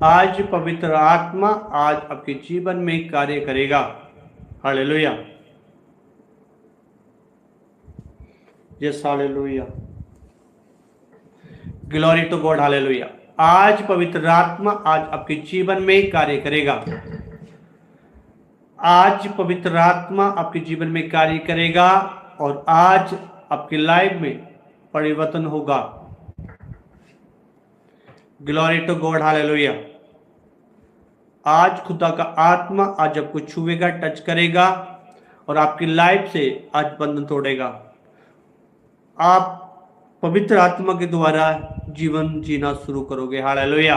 आज पवित्र आत्मा आज आपके जीवन में कार्य करेगा। Hallelujah, yes hallelujah, glory to God, hallelujah. आज पवित्र आत्मा आज आपके जीवन में कार्य करेगा। आज पवित्र आत्मा आपके जीवन में कार्य करेगा और आज आपकी लाइफ में परिवर्तन होगा। Glory to God, hallelujah. आज खुदा का आत्मा आज आपको छुएगा, टच करेगा और आपकी लाइफ से आज बंधन तोड़ेगा। आप पवित्र आत्मा के द्वारा जीवन जीना शुरू करोगे। हालेलुया।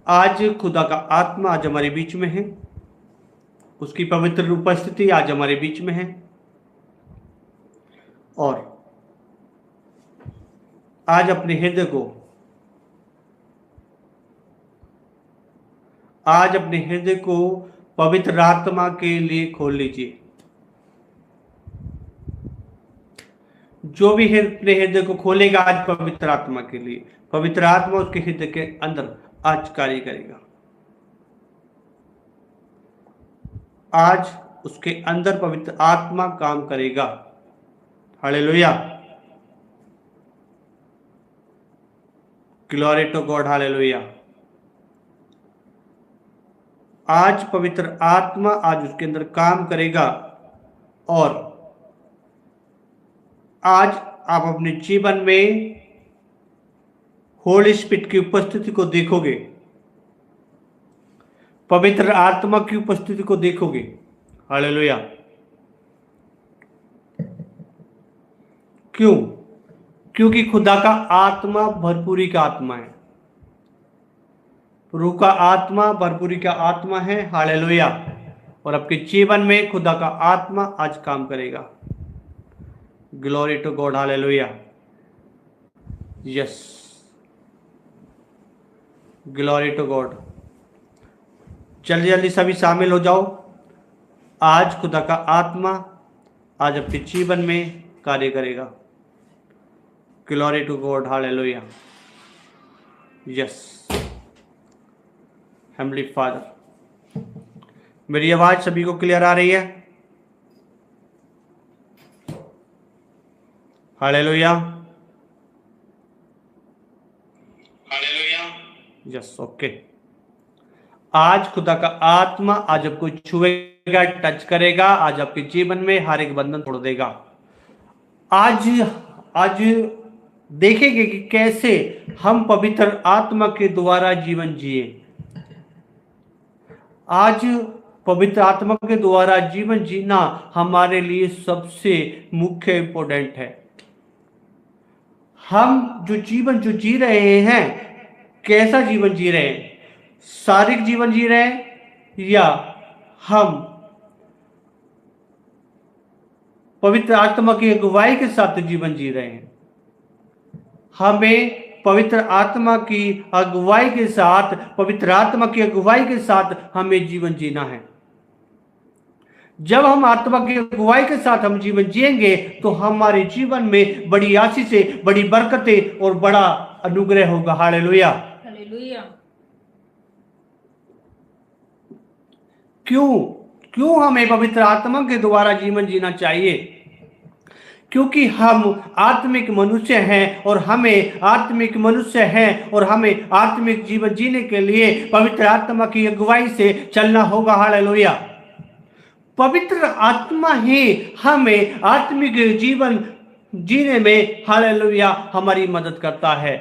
आज खुदा का आत्मा आज हमारे बीच में है, उसकी पवित्र उपस्थिति आज हमारे बीच में है और आज अपने हृदय को पवित्र आत्मा के लिए खोल लीजिए। जो भी अपने हृदय को खोलेगा आज पवित्र आत्मा के लिए, पवित्र आत्मा उसके हृदय के अंदर आज कार्य करेगा। आज उसके अंदर पवित्र आत्मा काम करेगा। Hallelujah, glory to God, hallelujah. आज पवित्र आत्मा आज उसके अंदर काम करेगा और आज आप अपने जीवन में होली स्पिरिट की उपस्थिति को देखोगे, पवित्र आत्मा की उपस्थिति को देखोगे। हालेलुया। क्यों? क्योंकि खुदा का आत्मा भरपूरी का आत्मा है, प्रभु का आत्मा भरपूरी का आत्मा है। हालेलुया। और आपके जीवन में खुदा का आत्मा आज काम करेगा। Glory to God, hallelujah, yes, glory to God. जल्दी जल्दी सभी शामिल हो जाओ। आज खुदा का आत्मा आज आपके जीवन में कार्य करेगा। Glory to God, hallelujah, yes. Heavenly father, मेरी आवाज सभी को क्लियर आ रही है? Hallelujah, hallelujah, yes, okay. आज खुदा का आत्मा आज आपको छुएगा, टच करेगा, आज आपके जीवन में हर एक बंधन तोड़ देगा। आज देखेंगे कि कैसे हम पवित्र आत्मा के द्वारा जीवन जिए। आज पवित्र आत्मा के द्वारा जीवन जीना हमारे लिए सबसे मुख्य इंपॉर्टेंट है। हम जो जीवन जो जी रहे हैं, कैसा जीवन जी रहे हैं? शारीरिक जीवन जी रहे हैं या हम पवित्र आत्मा की अगुवाई के साथ जीवन जी रहे हैं? हमें पवित्र आत्मा की अगुवाई के साथ, पवित्र आत्मा की अगुवाई के साथ हमें जीवन जीना है। जब हम आत्मा की अगुवाई के साथ हम जीवन जिएंगे तो हमारे जीवन में बड़ी आशीषें, बड़ी बरकतें और बड़ा अनुग्रह होगा। Hallelujah, hallelujah. क्यों हमें पवित्र आत्मा के द्वारा जीवन जीना चाहिए? क्योंकि हम आत्मिक मनुष्य हैं और हमें आत्मिक जीवन जीने के लिए पवित्र आत्मा की अगुवाई से चलना होगा। हालेलुया। पवित्र आत्मा ही हमें आत्मिक जीवन जीने में, हालेलुया, हमारी मदद करता है।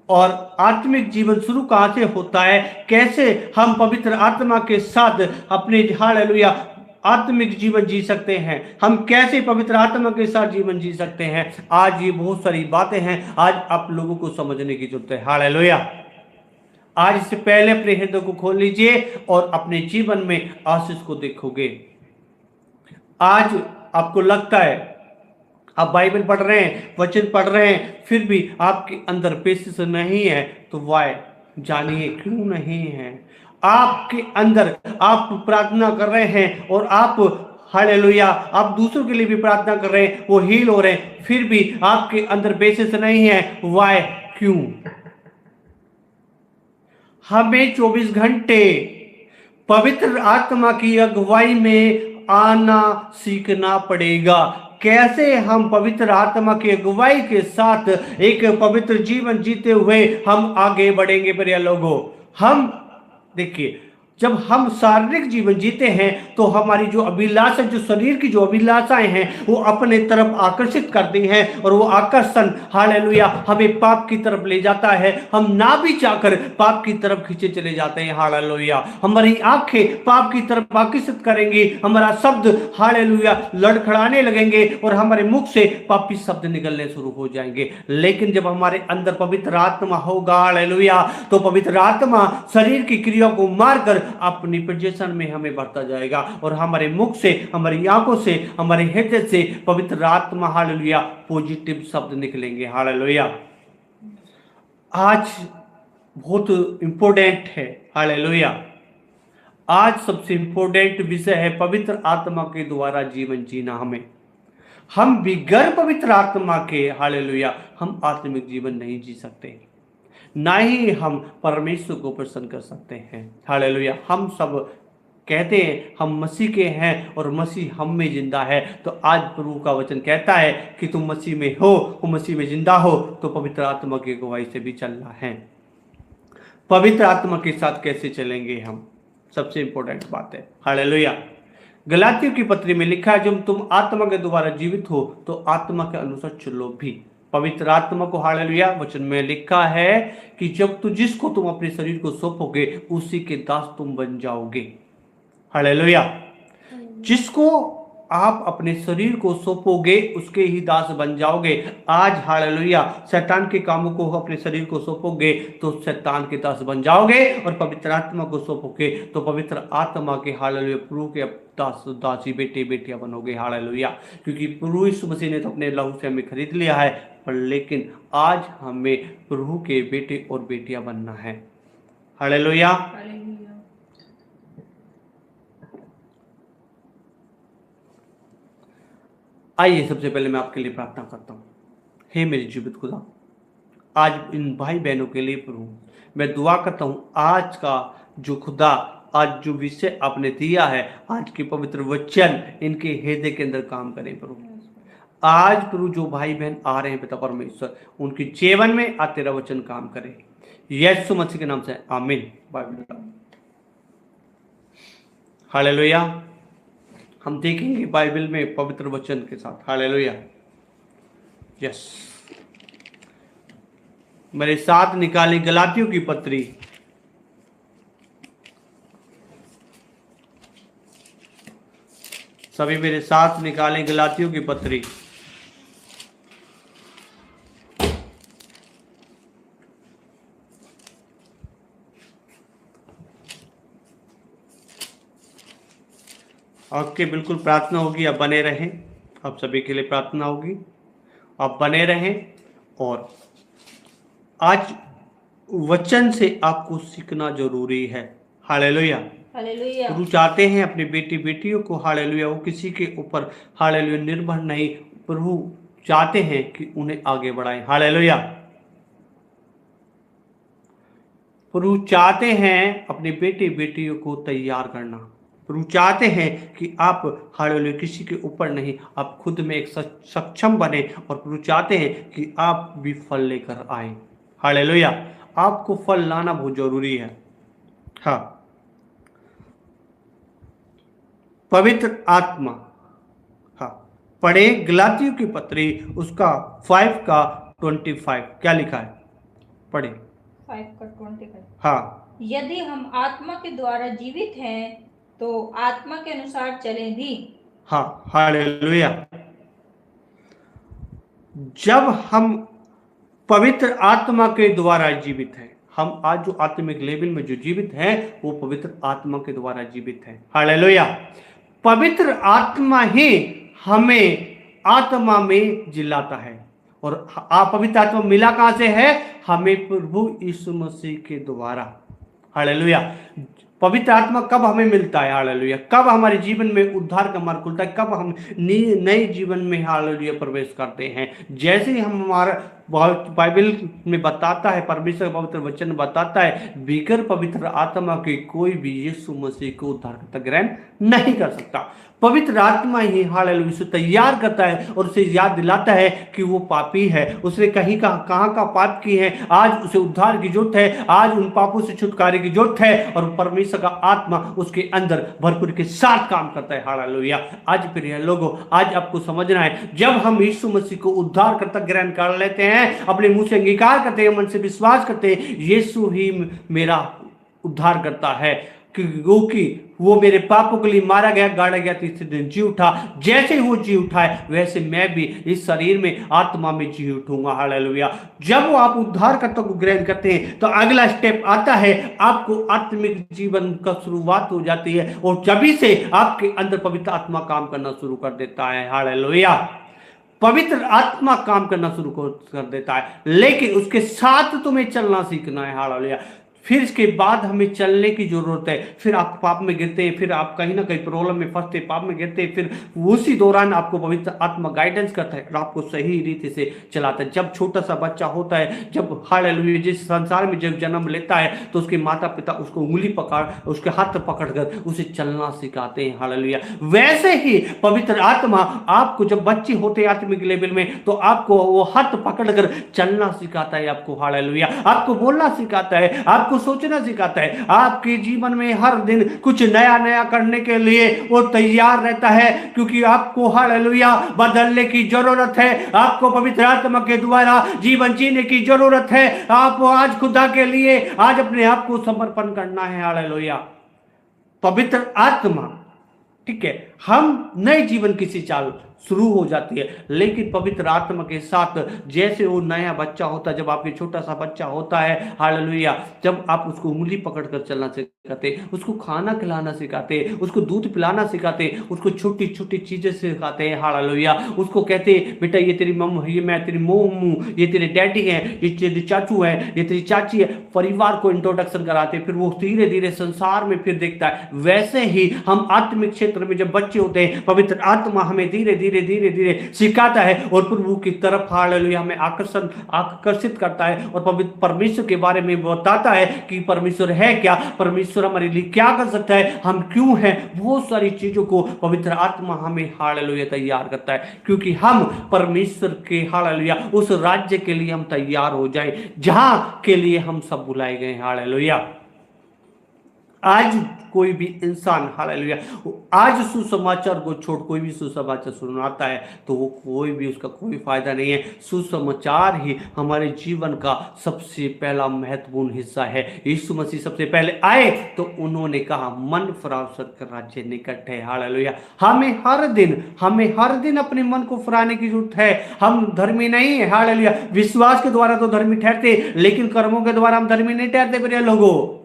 और आत्मिक जीवन शुरू कहां से होता है? कैसे हम पवित्र आत्मा के साथ अपने, हालेलुया, आत्मिक जीवन जी सकते हैं? हम कैसे पवित्र आत्मा के साथ जीवन जी सकते हैं? आज ये बहुत सारी बातें हैं, आज आप लोगों को समझने की जरूरत है। हालेलुया। आज इससे पहले अपने हृदय को खोल लीजिए और अपने जीवन में आशीष को देखोगे। आज आपको लगता है आप बाइबल पढ़ रहे हैं, वचन पढ़ रहे हैं, फिर भी आपके अंदर पेशेंस नहीं है, तो वाई, जानिए क्यों नहीं है। आपके अंदर आप प्रार्थना कर रहे हैं और आप, हालेलुया, आप दूसरों के लिए भी प्रार्थना कर रहे हैं, वो हील हो रहे हैं, फिर भी आपके अंदर पेशेंस नहीं है। वाई, क्यों? हमें 24 घंटे पवित्र आत्मा की अगुवाई में आना सीखना पड़ेगा। कैसे हम पवित्र आत्मा की अगुवाई के साथ एक पवित्र जीवन जीते हुए हम आगे बढ़ेंगे प्रिय लोगों। हम देखिए, जब हम शारीरिक जीवन जीते हैं तो हमारी जो अभिलाषा, जो शरीर की जो अभिलाषाएं हैं वो अपने तरफ आकर्षित करती हैं, और वो आकर्षण हालेलुया हमें पाप की तरफ ले जाता है। हम ना भी चाहकर पाप की तरफ खींचे चले जाते हैं। हालेलुया हमारी आंखें पाप की तरफ आकर्षित करेंगी, हमारा शब्द हालेलुया लड़खड़ाने लगेंगे और हमारे मुख से पापी शब्द निकलने शुरू हो जाएंगे। लेकिन जब हमारे अंदर पवित्र आत्मा होगा हालेलुया, तो पवित्र आत्मा शरीर की क्रिया को मारकर अपनी पोजीशन में हमें बढ़ता जाएगा, और हमारे मुख से, हमारी आंखों से, हमारे हृदय से पवित्र आत्मा हालेलुया पॉजिटिव शब्द निकलेंगे। हालेलुया आज बहुत इंपॉर्टेंट है। हालेलुया आज सबसे इंपॉर्टेंट विषय है पवित्र आत्मा के द्वारा जीवन जीना। हम बिगर पवित्र आत्मा के हालेलुया हम आत्मिक जीवन नहीं जी सकते, ना ही हम परमेश्वर को प्रसन्न कर सकते हैं। हालेलुया हम सब कहते हैं हम मसीह के हैं और मसीह हम में जिंदा है, तो आज प्रभु का वचन कहता है कि तुम मसीह में हो, मसीह में जिंदा हो, तो पवित्र आत्मा की अगुवाई से भी चलना है। पवित्र आत्मा के साथ कैसे चलेंगे हम, सबसे इंपॉर्टेंट बात है। हालेलुया गलातियों की पत्री में लिखा है, जब तुम आत्मा के द्वारा जीवित हो तो आत्मा के अनुसार चलो भी। पवित्र आत्मा को हालेलुया वचन में लिखा है कि जब जिसको तुम अपने शरीर को सौंपोगे उसी के दास तुम बन जाओगे। हालेलुया जिसको आप अपने शरीर को सौंपोगे उसके ही दास बन जाओगे। आज हालेलुया शैतान के कामों को अपने शरीर को सौंपोगे तो शैतान के दास बन जाओगे, और पवित्र आत्मा को सौंपोगे तो पवित्र आत्मा के हालेलुया प्रभु के दास दासी बेटे बेटियां बनोगे। हालेलुया क्योंकि प्रभु यीशु मसीह ने तो अपने लहू से हमें खरीद लिया है, पर लेकिन आज हमें प्रभु के बेटे और बेटियां बनना है। हालेलुया आइए सबसे पहले मैं आपके लिए प्रार्थना करता हूँ। हे मेरे जीवित खुदा, आज इन भाई बहनों के लिए प्रभु मैं दुआ करता हूँ, आज का जो खुदा आज जो विषय आपने दिया है, आज के पवित्र वचन इनके हृदय के अंदर काम करें प्रभु। आज प्रभु जो भाई बहन आ रहे हैं पिता परमेश्वर, उनके जीवन में आज तेरा वचन काम करे, यीशु मसीह के नाम से आमीन। हालेलुया हम देखेंगे बाइबल में पवित्र वचन के साथ। हालेलुया यस मेरे साथ निकाली गलातियों की पत्री सभी मेरे साथ निकालें गलातियों की पत्री आपके बिल्कुल प्रार्थना होगी, आप बने रहें, आप सभी के लिए प्रार्थना होगी, आप बने रहें। और आज वचन से आपको सीखना जरूरी है। हालेलुया प्रभु चाहते हैं अपनी बेटी बेटियों को हालेलुया वो किसी के ऊपर हालेलुया निर्भर नहीं, प्रभु चाहते हैं कि उन्हें आगे बढ़ाएं। हालेलुया प्रभु चाहते हैं अपनी बेटी बेटियों को तैयार करना। प्रभु चाहते हैं कि आप हालेलुया किसी के ऊपर नहीं, आप खुद में एक सक्षम बने, और प्रभु चाहते हैं कि आप भी फल लेकर आए। हालेलुया आपको फल लाना बहुत जरूरी है। हाँ पवित्र आत्मा, हाँ पढ़े गलातियों की पत्री उसका 5 का 25 क्या लिखा है, पढ़े 5 का 25। हाँ यदि हम आत्मा के द्वारा जीवित हैं तो आत्मा के अनुसार चलें भी। हाँ हालेलुया जब हम पवित्र आत्मा के द्वारा जीवित हैं, हम आज जो आत्मिक लेवल में जो जीवित हैं वो पवित्र आत्मा के द्वारा जीवित हैं। हालेलुया पवित्र आत्मा ही हमें आत्मा में जिलाता है, और पवित्र आत्मा मिला कहां से है, हमें प्रभु यीशु मसीह के द्वारा। हालेलुया पवित्र आत्मा कब हमें मिलता है, हालेलुया, कब हमारे जीवन में उद्धार का मार्ग खुलता है, कब हम नए जीवन में, हालेलुया, प्रवेश करते हैं। जैसे ही हम हमारा बाइबल में बताता है, परमेश्वर का पवित्र वचन बताता है, बिगर पवित्र आत्मा के कोई भी यीशु मसीह को उद्धारकर्ता ग्रहण नहीं कर सकता। पवित्र आत्मा ही, हालेलुया, उसे तैयार करता है और उसे याद दिलाता है कि वो पापी है, उसने कहीं कहाँ का पाप किए हैं, आज उसे उद्धार की जरूरत है, आज उन पापों से छुटकारे की जरूरत है, और परमेश्वर का आत्मा उसके अंदर भरपूर के साथ काम करता है, हालेलुया। आज प्रिय लोगों, आज आपको समझना है, जब हम यीशु मसीह को उद्धार करता ग्रहण कर लेते हैं, अपने मुंह से अंगीकार करते हैं, मन से विश्वास करते हैं, यीशु ही मेरा उद्धार करता है, क्योंकि वो मेरे पापों के लिए मारा गया, गाड़ा गया, तीसरे दिन जी उठा। जैसे वो जी उठा है, वैसे मैं भी इस शरीर में, आत्मा में जी उठूंगा, हालेलुया। जब आप उद्धारकर्ता को ग्रहण करते हैं तो अगला स्टेप आता है, आपको आत्मिक जीवन का शुरुआत हो जाती है, और जभी से आपके अंदर पवित्र आत्मा काम करना शुरू कर देता है, हालेलुया। पवित्र आत्मा काम करना शुरू कर देता है, लेकिन उसके साथ तुम्हें चलना सीखना है, हालेलुया। फिर इसके बाद हमें चलने की जरूरत है। फिर आप पाप में गिरते हैं, फिर आप कहीं ना कहीं प्रॉब्लम में फंसते, पाप में गिरते हैं, फिर उसी दौरान आपको पवित्र आत्मा गाइडेंस करता है और आपको सही रीति से चलाता है। जब छोटा सा बच्चा होता है, जब हालेलुया जिस संसार में जब जन्म लेता है, तो उसके माता पिता उसको उंगली पकड़, उसके हाथ पकड़कर उसे चलना सिखाते हैं, हालेलुया। वैसे ही पवित्र आत्मा आपको जब बच्चे होते हैं आत्मिक लेवल में, तो आपको वो हाथ पकड़कर चलना सिखाता है, आपको, हालेलुया, आपको बोलना सिखाता है, आपको सोचना सिखाता है। आपके जीवन में हर दिन कुछ नया नया करने के लिए वो तैयार रहता है, क्योंकि आपको, हालेलुया, बदलने की जरूरत है। आपको पवित्र आत्मा के द्वारा जीवन जीने की जरूरत है। आपको आज खुदा के लिए आज अपने आप को समर्पण करना है, हालेलुया। पवित्र आत्मा, ठीक है, हम नए जीवन की सी चाल शुरू हो जाती है, लेकिन पवित्र आत्मा के साथ जैसे वो नया बच्चा होता है, जब आपके छोटा सा बच्चा होता है, हालेलुया, जब आप उसको उंगली पकड़कर चलना सिखाते, उसको खाना खिलाना सिखाते, उसको दूध पिलाना सिखाते, उसको छोटी छोटी चीजें सिखाते हैं, हालेलुया। उसको कहते बेटा ये तेरी मम्मा, ये मैं तेरी मोम हूँ, ये तेरे डैडी हैं, ये तेरे चाचू है, ये तेरी चाची है, परिवार को इंट्रोडक्शन कराते, फिर वो धीरे धीरे संसार में फिर देखता है। वैसे ही हम आत्मिक क्षेत्र में जब बच्चे होते हैं, पवित्र आत्मा हमें धीरे धीरे धीरे धीरे सिखाता है और प्रभु की तरफ, हालेलुया, हमें आकर्षित करता है और पवित्र परमेश्वर के बारे में बताता है कि परमेश्वर है क्या, परमेश्वर हमारे लिए क्या कर सकता है, हम क्यों हैं। बहुत सारी चीजों को पवित्र आत्मा हमें, हालेलुया, तैयार करता है, क्योंकि हम परमेश्वर के, हालेलुया, उस राज्य के लिए हम तैयार हो जाए जहां के लिए हम सब बुलाए गए, हालेलुया। आज कोई भी इंसान, हालेलुया, आज सुसमाचार को छोड़ कोई भी सुसमाचार सुनाता है तो वो कोई भी, उसका कोई फायदा नहीं है। सुसमाचार ही हमारे जीवन का सबसे पहला महत्वपूर्ण हिस्सा है। यीशु मसीह सबसे पहले आए तो उन्होंने कहा मन फरासत का राज्य निकट है, हालेलुया। हमें हर दिन अपने मन को फराने की जरूरत है। हम धर्मी नहीं है, हालेलुया, विश्वास के द्वारा तो धर्मी ठहरते, लेकिन कर्मों के द्वारा हम धर्मी नहीं ठहरते प्रिय लोगों।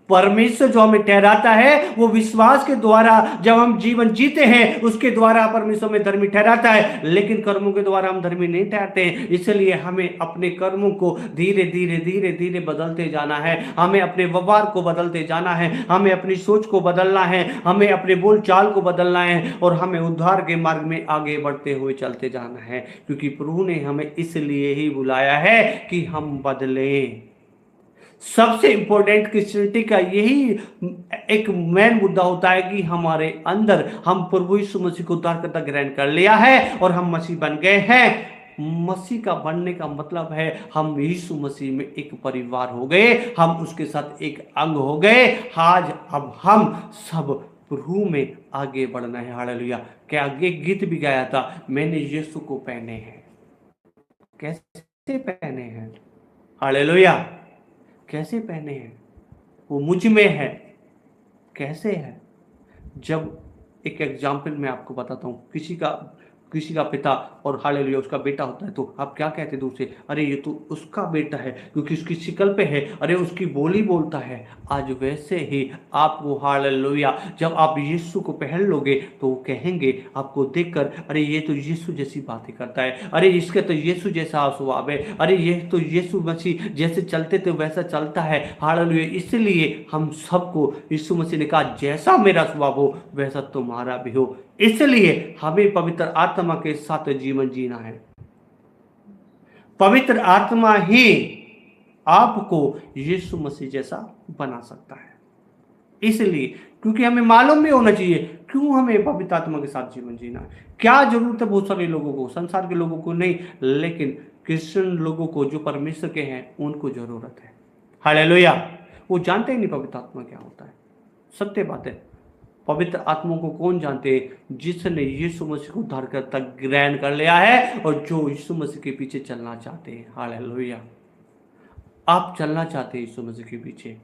परमेश्वर जो हमें ठहराता है वो विश्वास के द्वारा, जब हम जीवन जीते हैं उसके द्वारा परमेश्वर में धर्मी ठहराता है, लेकिन कर्मों के द्वारा हम धर्मी नहीं ठहरते हैं। इसलिए हमें अपने कर्मों को धीरे धीरे धीरे धीरे बदलते जाना है, हमें अपने व्यवहार को बदलते जाना है, हमें अपनी सोच को बदलना है, हमें अपने बोल चाल को बदलना है, और हमें उद्धार के मार्ग में आगे बढ़ते हुए चलते जाना है, क्योंकि प्रभु ने हमें इसलिए ही बुलाया है कि हम बदलें। सबसे इंपॉर्टेंट क्रिश्चियनिटी का यही एक मेन मुद्दा होता है कि हमारे अंदर हम प्रभु यीशु मसीह को उद्धारकर्ता ग्रहण कर लिया है और हम मसीह बन गए हैं। मसीह का बनने का मतलब है हम यीशु मसीह में एक परिवार हो गए, हम उसके साथ एक अंग हो गए। आज अब हम सब प्रभु में आगे बढ़ना है, हालेलुया। क्या आगे गीत भी गाया था, मैंने यीशु को पहने हैं। कैसे पहने हैं, हालेलुया, कैसे पहने हैं? वो मुझ में है। कैसे है? जब एक एग्जाम्पल मैं आपको बताता हूँ, किसी का किसी का पिता और हालेलुया उसका बेटा होता है तो आप क्या कहते हैं उसे, अरे ये तो उसका बेटा है क्योंकि उसकी शिकल पे है, अरे उसकी बोली बोलता है। आज वैसे ही आपको हालेलुया जब आप यीशु को पहन लोगे तो वो कहेंगे आपको देखकर, अरे ये तो यीशु जैसी बातें करता है, अरे इसके तो यीशु जैसा स्वभाव है, अरे ये तो यीशु मसीह जैसे चलते थे वैसा चलता है। हालेलुया, इसलिए हम सबको यीशु मसीह ने कहा जैसा मेरा स्वभाव हो वैसा तुम्हारा भी हो। इसलिए हमें पवित्र आत्मा के साथ जीवन जीना है। पवित्र आत्मा ही आपको यीशु मसीह जैसा बना सकता है। इसलिए क्योंकि हमें मालूम भी होना चाहिए क्यों हमें पवित्र आत्मा के साथ जीवन जीना है। क्या जरूरत है बहुत सारे लोगों को, संसार के लोगों को नहीं, लेकिन क्रिश्चियन लोगों को जो परमेश्वर के हैं उनको जरूरत है। हालेलुया, वो जानते ही नहीं पवित्र आत्मा क्या होता है। सत्य बात है, पवित्र आत्मा को कौन जानते हैं? जिसने यीशु मसीह को उद्धारकर्ता तक ग्रहण कर लिया है और जो यीशु मसीह के पीछे चलना चाहते हैं। हालेलुया, आप चलना चाहते हैं यीशु मसीह के पीछे,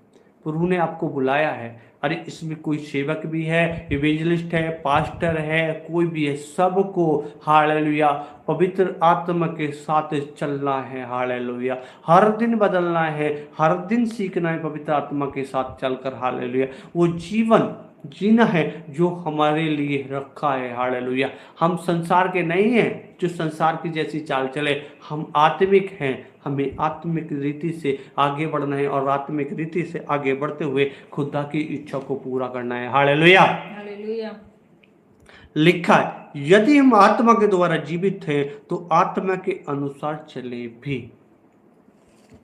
प्रभु ने आपको बुलाया है। अरे इसमें कोई सेवक भी है, इवेंजलिस्ट है, पास्टर है, कोई भी है, सबको हालेलुया पवित्र आत्मा के साथ चलना है। हालेलुया, हर दिन बदलना है, हर दिन सीखना है पवित्र आत्मा के साथ चलकर। हालेलुया, वो जीवन जीना है जो हमारे लिए रखा है। हालेलुया, हम संसार के नहीं हैं जो संसार की जैसी चाल चले, हम आत्मिक हैं। हमें आत्मिक रीति से आगे बढ़ना है और आत्मिक रीति से आगे बढ़ते हुए खुदा की इच्छा को पूरा करना है। Hallelujah, hallelujah. लिखा है यदि हम आत्मा के द्वारा जीवित हैं तो आत्मा के अनुसार चले भी।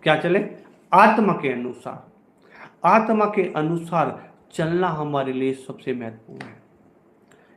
क्या चले? आत्मा के अनुसार। आत्मा के अनुसार चलना हमारे लिए सबसे महत्वपूर्ण है।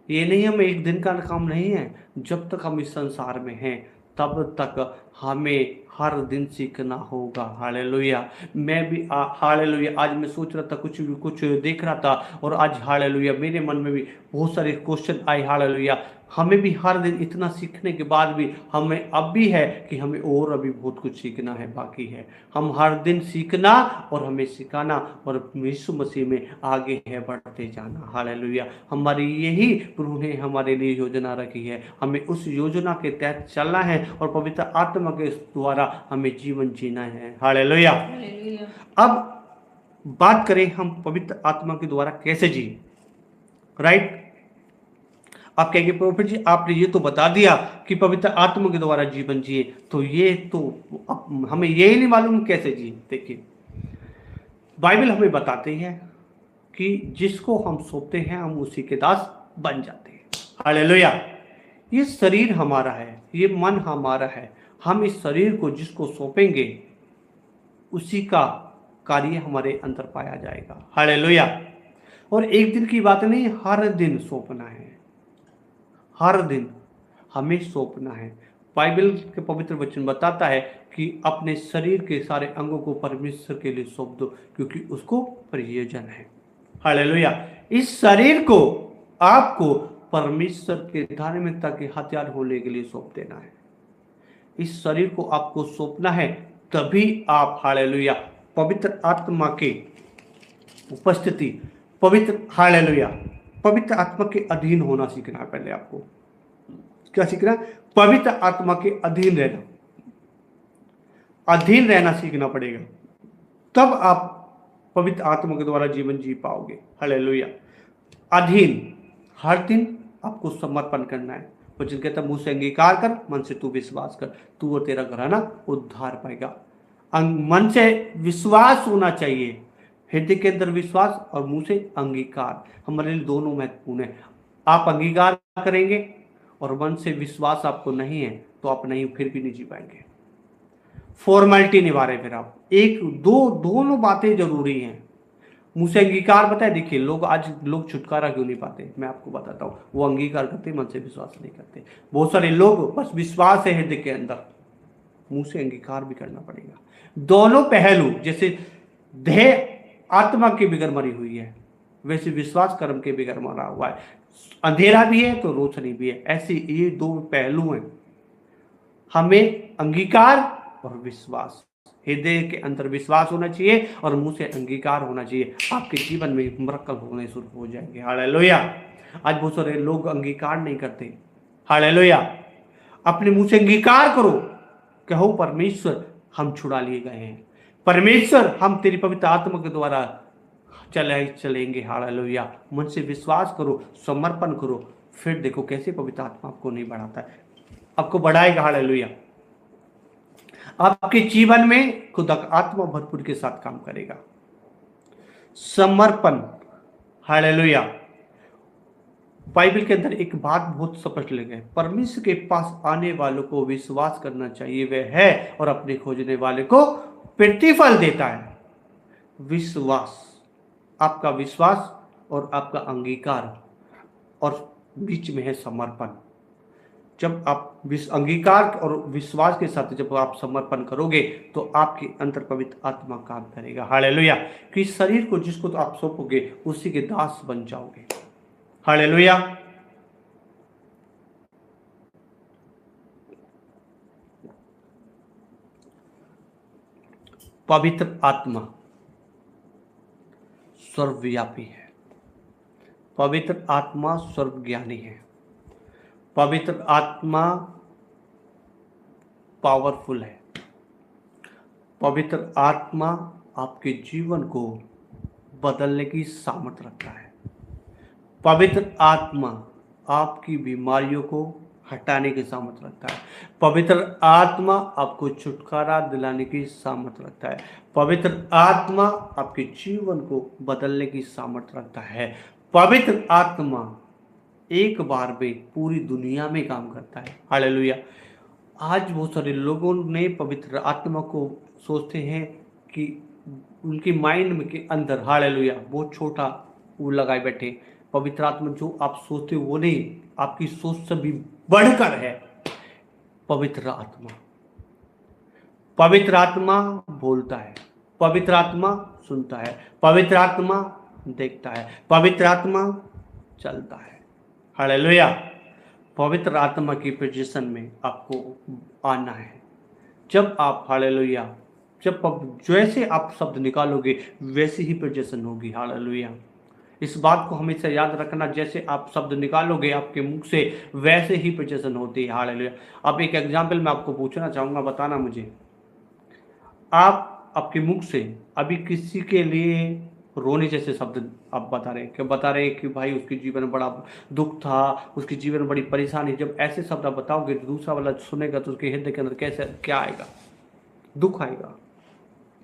ये नहीं, हम एक दिन का काम नहीं है। जब तक हम इस संसार में हैं तब तक हमें हर दिन सीखना होगा। हालेलुया, मैं भी हालेलुया आज मैं सोच रहा था, कुछ देख रहा था और आज हालेलुया मेरे मन में भी बहुत सारे क्वेश्चन आए। हालेलुया, हमें भी हर दिन इतना सीखने के बाद भी हमें अब भी है कि हमें और अभी बहुत कुछ सीखना है, बाकी है। हम हर दिन सीखना और हमें सिखाना और यीशु मसीह में आगे है बढ़ते जाना। हालेलुया, हमारी यही प्रभु ने हमारे लिए योजना रखी है, हमें उस योजना के तहत चलना है और पवित्र आत्मा के द्वारा हमें जीवन जीना है। हालेलुया। हालेलुया। अब बात करें हम पवित्र आत्मा के द्वारा कैसे जी, राइट? आप कहेंगे प्रोफेट जी आपने ये तो बता दिया कि पवित्र आत्मा के द्वारा जीवन जिए, तो ये तो हमें यही नहीं मालूम कैसे जी। देखिए बाइबल हमें बताती है कि जिसको हम सौंपते हैं हम उसी के दास बन जाते हैं। हालेलुया, ये शरीर हमारा है, ये मन हमारा है, हम इस शरीर को जिसको सौंपेंगे उसी का कार्य हमारे अंदर पाया जाएगा। हालेलुया, और एक दिन की बात नहीं, हर दिन सौंपना है, हर दिन हमें सौंपना है। बाइबल के पवित्र वचन बताता है कि अपने शरीर के सारे अंगों को परमेश्वर के लिए सौंप दो क्योंकि उसको प्रयोजन है। हालेलुया, इस शरीर को आपको परमेश्वर के धार्मिकता के हथियार होने के लिए सौंप देना है। इस शरीर को आपको सौंपना है, तभी आप हालेलुया पवित्र आत्मा के उपस्थिति, पवित्र हालेलुया पवित्र आत्मा के अधीन होना सीखना है। पहले आपको क्या सीखना है? पवित्र आत्मा के अधीन रहना, अधीन रहना सीखना पड़ेगा, तब आप पवित्र आत्मा के द्वारा जीवन जी पाओगे। हालेलुया, अधीन, हर दिन आपको समर्पण करना है। वचन कहता है मुंह से अंगीकार कर, मन से तू विश्वास कर, तू और तेरा घराना उद्धार पाएगा। मन से विश्वास होना चाहिए, हृदय के अंदर विश्वास और मुंह से अंगीकार, हमारे लिए दोनों महत्वपूर्ण है। आप अंगीकार करेंगे और मन से विश्वास आपको नहीं है तो आप नहीं, फिर भी नहीं जी पाएंगे, फॉर्मेलिटी निभा रहे फिर आप। एक दो दोनों बातें जरूरी हैं। मुंह से अंगीकार बताए, देखिए लोग छुटकारा क्यों नहीं पाते, मैं आपको बताता हूँ। वो अंगीकार करते, मन से विश्वास नहीं करते। बहुत सारे लोग बस विश्वास है हृदय के अंदर, मुंह से अंगीकार भी करना पड़ेगा। दोनों पहलू, जैसे देह आत्मा के बिगर मरी हुई है वैसे विश्वास कर्म के बिगर मरा हुआ है। अंधेरा भी है तो रोशनी भी है, ऐसे ये दो पहलू हैं। हमें अंगीकार और विश्वास, हृदय के अंदर विश्वास होना चाहिए और मुंह से अंगीकार होना चाहिए। आपके जीवन में मिरेकल होने शुरू हो जाएंगे। हालेलुया, आज बहुत सारे लोग अंगीकार नहीं करते। हालेलुया, अपने मुंह से अंगीकार करो, कहो परमेश्वर हम छुड़ा लिए गए हैं, परमेश्वर हम तेरी पवित्र आत्मा के द्वारा चलेंगे। हालेलुया। मन से विश्वास करो, समर्पण करो, फिर देखो कैसे पवित्र आत्मा आपको नहीं बढ़ाता है, आपको बढ़ाएगा। हालेलुया। आपके जीवन में खुदा का आत्मा भरपूर के साथ काम करेगा। समर्पण। हालेलुया। बाइबल के अंदर एक बात बहुत स्पष्ट लिखा है, परमेश्वर के पास आने वालों को विश्वास करना चाहिए वह है और अपने खोजने वाले को प्रतिफल देता है। विश्वास, आपका विश्वास और आपका अंगीकार, और बीच में है समर्पण। जब आप अंगीकार और विश्वास के साथ जब आप समर्पण करोगे तो आपके अंतर पवित्र आत्मा काम करेगा। हालेलुया। कि शरीर को जिसको तो आप सौंपोगे उसी के दास बन जाओगे। हालेलुया। पवित्र आत्मा सर्वव्यापी है, पवित्र आत्मा सर्वज्ञानी है, पवित्र आत्मा पावरफुल है, पवित्र आत्मा आपके जीवन को बदलने की सामर्थ रखता है, पवित्र आत्मा आपकी बीमारियों को हटाने की सामर्थ रखता है, पवित्र आत्मा आपको छुटकारा दिलाने की सामर्थ रखता है, पवित्र आत्मा आपके जीवन को बदलने की सामर्थ रखता है, पवित्र आत्मा एक बार में पूरी दुनिया में काम करता है। हालेलुया। आज बहुत सारे लोगों ने पवित्र आत्मा को सोचते हैं कि उनकी माइंड में के अंदर, हालेलुया, बहुत छोटा वो लगाए बैठे। पवित्र आत्मा जो आप सोचते हो वो नहीं, आपकी सोच से भी बढ़कर है पवित्र आत्मा। पवित्र आत्मा बोलता है, पवित्र आत्मा सुनता है, पवित्र आत्मा देखता है, पवित्र आत्मा चलता है। हालेलुया। पवित्र आत्मा की पोजीशन में आपको आना है। जब आप, हालेलुया, जैसे आप शब्द निकालोगे वैसी ही पोजीशन होगी। हालेलुया। इस बात को हमेशा याद रखना, जैसे आप शब्द निकालोगे आपके मुख से वैसे ही पोजीशन होती है। हालेलुया। अब एक एग्जाम्पल मैं आपको पूछना चाहूंगा, बताना मुझे, आप आपके मुख से अभी किसी के लिए रोने जैसे शब्द आप बता रहे हैं कि भाई उसके जीवन में बड़ा दुख था, उसके जीवन में बड़ी परेशानी, जब ऐसे शब्द आप बताओगे तो दूसरा वाला सुनेगा तो उसके हृदय के अंदर कैसे क्या आएगा? दुख आएगा।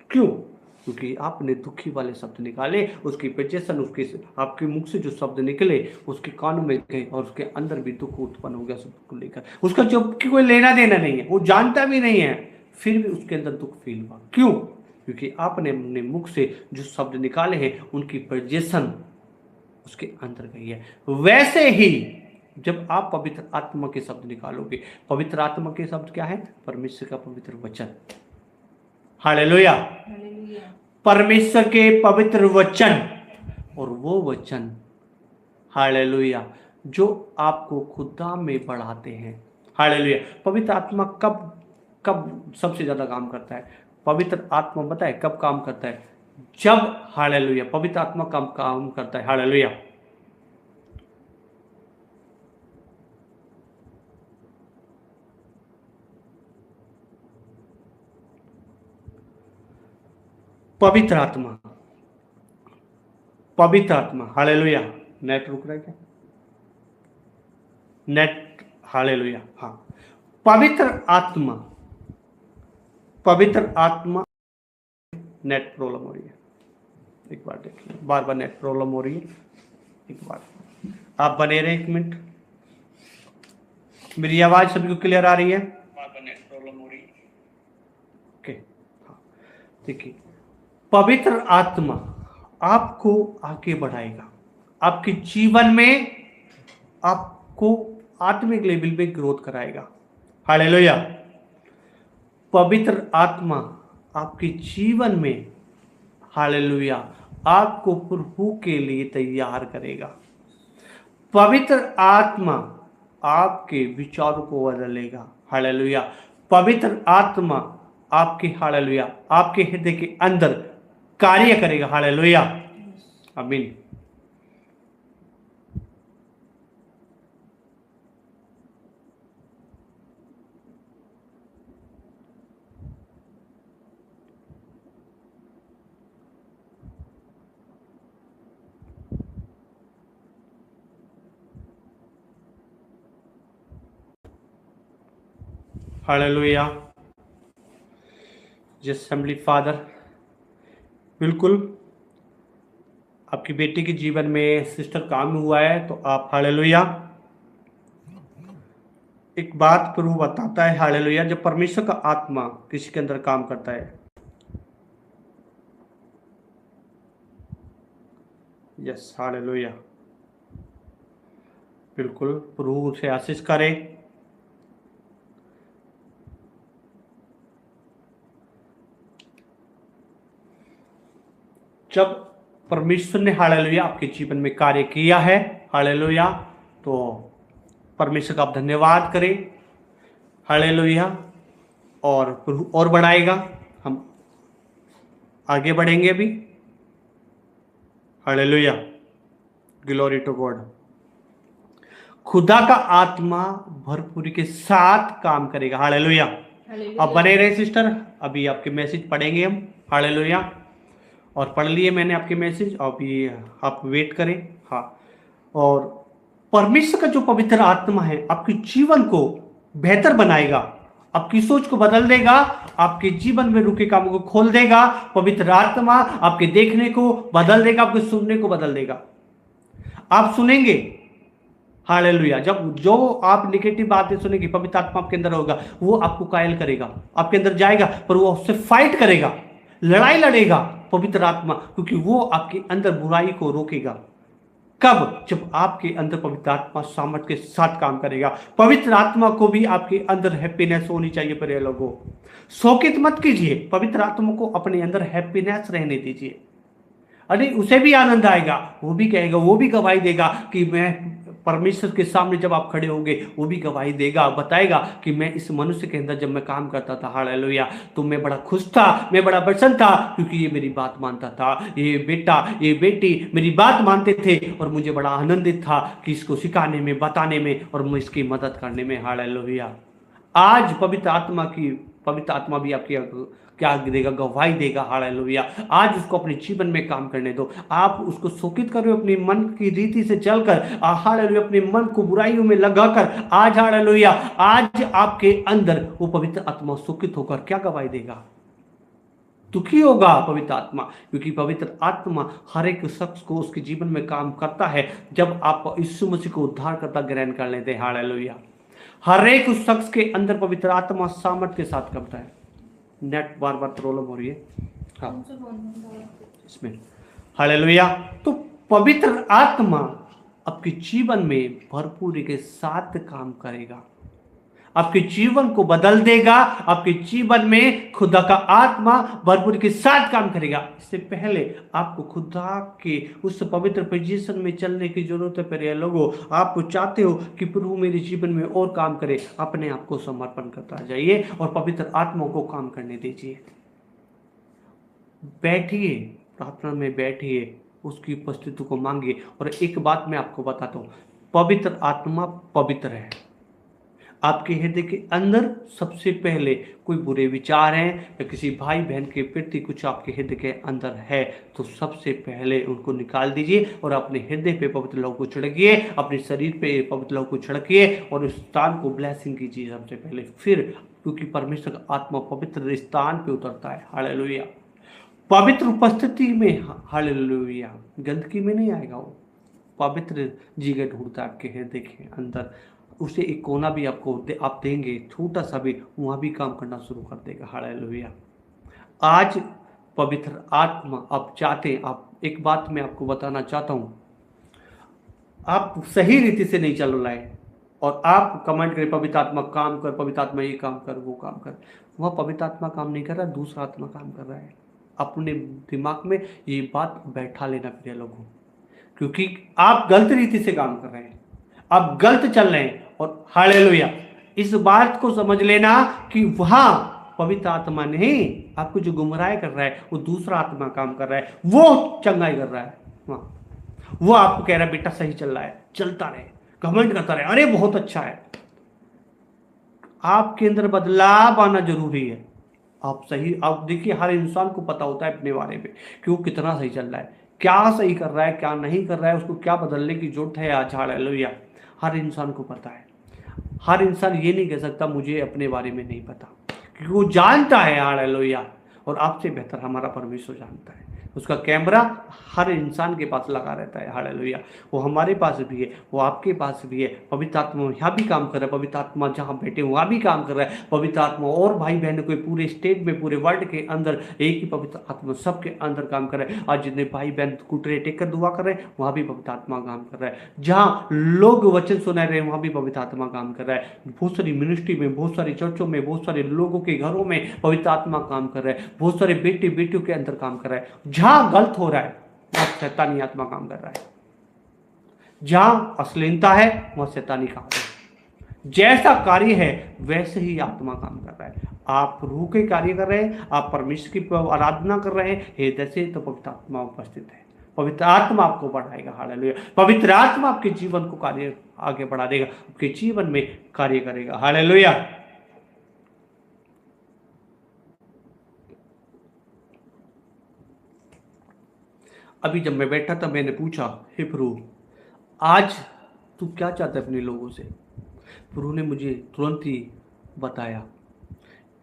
क्यों? क्योंकि आपने दुखी वाले शब्द निकाले, उसकी पोजीशन, उसके आपके मुख से जो शब्द निकले उसके कानों में गए और उसके अंदर भी दुख उत्पन्न हो गया शब्द को लेकर। उसका जो कोई लेना देना नहीं है, वो जानता भी नहीं है, फिर भी उसके अंदर दुख फील हुआ। क्यों? क्योंकि आपने अपने मुख से जो शब्द निकाले हैं उनकी पोजीशन उसके अंदर गई है। वैसे ही जब आप पवित्र आत्मा के शब्द निकालोगे, पवित्र आत्मा के शब्द क्या है? परमेश्वर का पवित्र वचन। हालेलुया। परमेश्वर के पवित्र वचन, और वो वचन, हालेलुया, जो आपको खुदा में बढ़ाते हैं। हालेलुया। पवित्र आत्मा कब कब सबसे ज्यादा काम करता है? पवित्र आत्मा बताए कब काम करता है? जब, हालेलुया, पवित्र आत्मा कब काम करता है? हालेलुया। पवित्र आत्मा, पवित्र आत्मा, हालेलुया। नेट रुक रहा है क्या? Net, hallelujah. हाँ, पवित्र आत्मा, पवित्र आत्मा, नेट प्रॉब्लम हो रही है, एक बार देखिए, बार बार नेट प्रॉब्लम हो रही है, एक बार आप बने रहे, एक मिनट। मेरी आवाज सभी को क्लियर आ रही है? बार बार नेट प्रॉब्लम हो रही है। ओके, हाँ, देखिए, पवित्र आत्मा आपको आगे बढ़ाएगा, आपके जीवन में आपको आत्मिक लेवल पे ग्रोथ कराएगा। हालेलुया। पवित्र आत्मा आपके जीवन में, हालेलुया, आपको प्रभु के लिए तैयार करेगा। पवित्र आत्मा आपके विचारों को बदलेगा। हालेलुया। पवित्र आत्मा आपके, हालेलुया, आपके हृदय के अंदर कार्य करेगा। हालेलुया। आमीन। हालेलुया। यस असेंबली फादर, बिल्कुल आपकी बेटी के जीवन में सिस्टर काम हुआ है, तो आप हालेलुया। एक बात प्रभु बताता है हालेलुया, जब परमेश्वर का आत्मा किसी के अंदर काम करता है, यस हालेलुया, बिल्कुल प्रभु उसे आशीष करे। जब परमेश्वर ने हालेलुया आपके जीवन में कार्य किया है हालेलुया, तो परमेश्वर का आप धन्यवाद करें हालेलुया, और प्रभु और बढ़ाएगा। हम आगे बढ़ेंगे अभी हालेलुया, ग्लोरी टू गॉड। खुदा का आत्मा भरपूरी के साथ काम करेगा हालेलुया। अब बने रहे सिस्टर, अभी आपके मैसेज पढ़ेंगे हम हालेलुया, और पढ़ लिए मैंने आपके मैसेज, अभी आप वेट करें। हाँ, और परमेश्वर का जो पवित्र आत्मा है आपके जीवन को बेहतर बनाएगा, आपकी सोच को बदल देगा, आपके जीवन में रुके कामों को खोल देगा। पवित्र आत्मा आपके देखने को बदल देगा, आपके सुनने को बदल देगा। आप सुनेंगे हालेलुया, जब जो आप नेगेटिव बातें सुनेंगे, पवित्र आत्मा आपके अंदर होगा, वो आपको कायल करेगा, आपके अंदर जाएगा, पर वो उससे फाइट करेगा, लड़ाई लड़ेगा पवित्र आत्मा, क्योंकि वो आपके अंदर बुराई को रोकेगा। कब? जब आपके अंदर पवित्र आत्मा सामर्थ के साथ काम करेगा। पवित्र आत्मा को भी आपके अंदर हैप्पीनेस होनी चाहिए। प्रिय लोगों, शोकित मत कीजिए, पवित्र आत्मा को अपने अंदर हैप्पीनेस रहने दीजिए। अरे उसे भी आनंद आएगा, वो भी कहेगा, वो भी गवाही देगा कि मैं परमेश्वर के सामने जब आप खड़े होंगे, वो भी गवाही देगा, बताएगा कि मैं इस मनुष्य के अंदर जब मैं काम करता था हालेलुया, तो मैं बड़ा खुश था, मैं बड़ा प्रसन्न था, क्योंकि ये मेरी बात मानता था, ये बेटा ये बेटी मेरी बात मानते थे, और मुझे बड़ा आनंदित था कि इसको सिखाने में, बताने में, और मैं इसकी मदद करने में हालेलुया। आज पवित्र आत्मा भी आपकी क्या देगा? गवाही देगा हालेलुया। आज उसको अपने जीवन में काम करने दो, आप उसको शोकित करो अपने मन की रीति से चलकर हालेलुया, अपने मन को बुराइयों में लगाकर आज हालेलुया, आज आपके अंदर वो पवित्र आत्मा शोकित होकर क्या गवाही देगा? दुखी होगा पवित्र आत्मा, क्योंकि पवित्र आत्मा हर एक शख्स को उसके जीवन में काम करता है जब आप यीशु मसीह को उद्धारकर्ता ग्रहण कर लेते हैं हालेलुया। हर एक उस शख्स के अंदर पवित्र आत्मा सामर्थ के साथ करता है। नेट बार बार प्रॉब्लम हो रही है, हाँ इसमें हालेलुया। तो पवित्र आत्मा आपके जीवन में भरपूरी के साथ काम करेगा, आपके जीवन को बदल देगा, आपके जीवन में खुदा का आत्मा भरपूरी के साथ काम करेगा। इससे पहले आपको खुदा के उस पवित्र पोजीशन में चलने की जरूरत है। प्रिय लोगों, आप चाहते हो कि प्रभु मेरे जीवन में और काम करे, अपने आप को समर्पण करता जाइए और पवित्र आत्मा को काम करने दीजिए। बैठिए, प्रार्थना में बैठिए, उसकी उपस्थिति को मांगिए। और एक बात मैं आपको बताता हूँ, पवित्र आत्मा पवित्र है। आपके हृदय के अंदर सबसे पहले कोई बुरे विचार हैं या किसी भाई बहन के प्रति कुछ आपके हृदय के अंदर है, तो सबसे पहले उनको निकाल दीजिए और अपने हृदय पे पवित्र लहू को छिड़किए, अपने शरीर पे पवित्र लहू को छिड़किए और उस स्थान को ब्लेसिंग कीजिए सबसे पहले। फिर, क्योंकि परमेश्वर का आत्मा पवित्र स्थान पे उतरता है हालेलुया, पवित्र उपस्थिति में हालेलुया, गंदगी में नहीं आएगा। वो पवित्र जगह ढूंढता है आपके हृदय के अंदर। उसे एक कोना भी आप देंगे, छोटा सा भी, वहाँ भी काम करना शुरू कर देगा हालेलुया। आज पवित्र आत्मा आप चाहते हैं, आप एक बात मैं आपको बताना चाहता हूँ, आप सही रीति से नहीं चल रहा है और आप कमेंट करें पवित्र आत्मा काम कर, पवित्र आत्मा ये काम कर, वो काम कर। वह पवित्र आत्मा काम नहीं कर रहा, दूसरा आत्मा काम कर रहा है। अपने दिमाग में ये बात बैठा लेना प्रिय लोगों, क्योंकि आप गलत रीति से काम कर रहे हैं, आप गलत चल रहे हैं। और हालेलुया, इस बात को समझ लेना कि वहां पवित्र आत्मा नहीं, आपको जो गुमराह कर रहा है वो दूसरा आत्मा काम कर रहा है, वो चंगाई कर रहा है। वो आपको कह रहा है बेटा सही चल रहा है, चलता रहे, कमेंट करता रहे, अरे बहुत अच्छा है। आपके अंदर बदलाव आना जरूरी है। आप देखिए, हर इंसान को पता होता है अपने बारे में कि वो कितना सही चल रहा है, क्या सही कर रहा है, क्या नहीं कर रहा है, उसको क्या बदलने की जरूरत है आज हालेलुया। हर इंसान को पता है, हर इंसान ये नहीं कह सकता मुझे अपने बारे में नहीं पता, क्योंकि वो जानता है। हालेलुया। और आपसे बेहतर हमारा परमेश्वर जानता है। उसका कैमरा हर इंसान के पास लगा रहता है। हालेलुया। वो हमारे पास भी है, वो आपके पास भी है। पवित्र आत्मा यहाँ भी काम कर रहा है, पवित्र आत्मा जहाँ बैठे वहाँ भी काम कर रहा है। पवित्र आत्मा और भाई बहनों को पूरे स्टेट में, पूरे वर्ल्ड के अंदर एक ही पवित्र आत्मा सबके अंदर काम कर रहा है। आज जितने भाई बहन कुटरे टेक कर दुआ कर रहे हैं, वहाँ भी पवित्र आत्मा काम कर रहा है। जहाँ लोग वचन सुना रहे हैं, वहाँ भी पवित्र आत्मा काम कर रहा है। बहुत सारी मिनिस्ट्री में, बहुत सारी चर्चों में, बहुत सारे लोगों के घरों में पवित्र आत्मा काम कर रहा है। बहुत सारे बेटे बेटियों के अंदर काम कर रहा है। जहां गलत हो रहा है वहां शैतानी आत्मा काम कर रहा है। जहां अश्लीलता है वहां शैतानी काम कर रहा है। जैसा कार्य है वैसे ही आत्मा काम कर रहा है। आप रूह के कार्य कर रहे हैं, आप परमेश्वर की आराधना कर रहे हैं हृदय से, तो पवित्र आत्मा उपस्थित है। पवित्र आत्मा आपको बढ़ाएगा। हालेलुया। पवित्र आत्मा आपके जीवन को कार्य आगे बढ़ा देगा, आपके जीवन में कार्य करेगा। हालेलुया। अभी जब मैं बैठा था मैंने पूछा, हे प्रभु आज तू क्या चाहता है अपने लोगों से? प्रभु ने मुझे तुरंत ही बताया।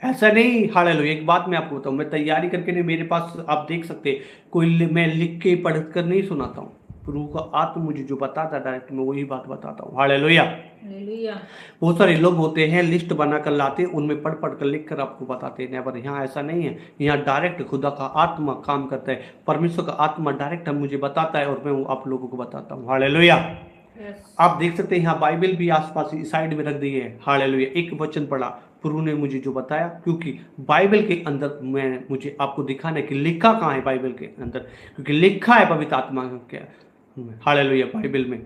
ऐसा नहीं, हालेलुया। एक बात मैं आपको बताऊं, मैं तैयारी करके नहीं, मेरे पास आप देख सकते कोई मैं लिख के पढ़ कर नहीं सुनाता हूँ। प्रभु का आत्मा मुझे जो बताता है डायरेक्ट मैं वही बात बताता हूँ। हालेलुया। हालेलुया। बहुत सारे लोग होते हैं लिस्ट बना कर लाते, उनमें पढ़ पढ़ कर लिख कर आपको बताते हैं, पर यहाँ ऐसा नहीं है। यहाँ डायरेक्ट खुदा का आत्मा काम करता है। परमेश्वर का आत्मा डायरेक्ट मुझे बताता है और मैं आप लोगों को बताता हूँ। हालेलुया। आप देख सकते हैं यहाँ बाइबल भी आसपास साइड में रख दी है। हालेलुया। एक वचन पढ़ा, प्रभु ने मुझे जो बताया, क्योंकि बाइबल के अंदर मुझे आपको दिखाना है कि लिखा कहाँ है बाइबल के अंदर, क्योंकि लिखा है पवित्र आत्मा के। हालेलुया। बाइबल में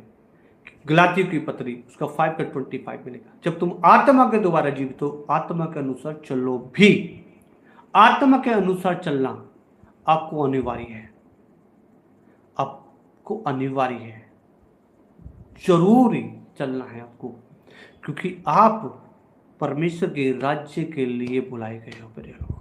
गलातियों की पत्री उसका 5:25 में लिखा, जब तुम आत्मा के द्वारा जीवित हो आत्मा के अनुसार चलो भी। आत्मा के अनुसार चलना आपको अनिवार्य है, आपको अनिवार्य है, जरूरी चलना है आपको, क्योंकि आप परमेश्वर के राज्य के लिए बुलाए गए हो। मेरे लोग,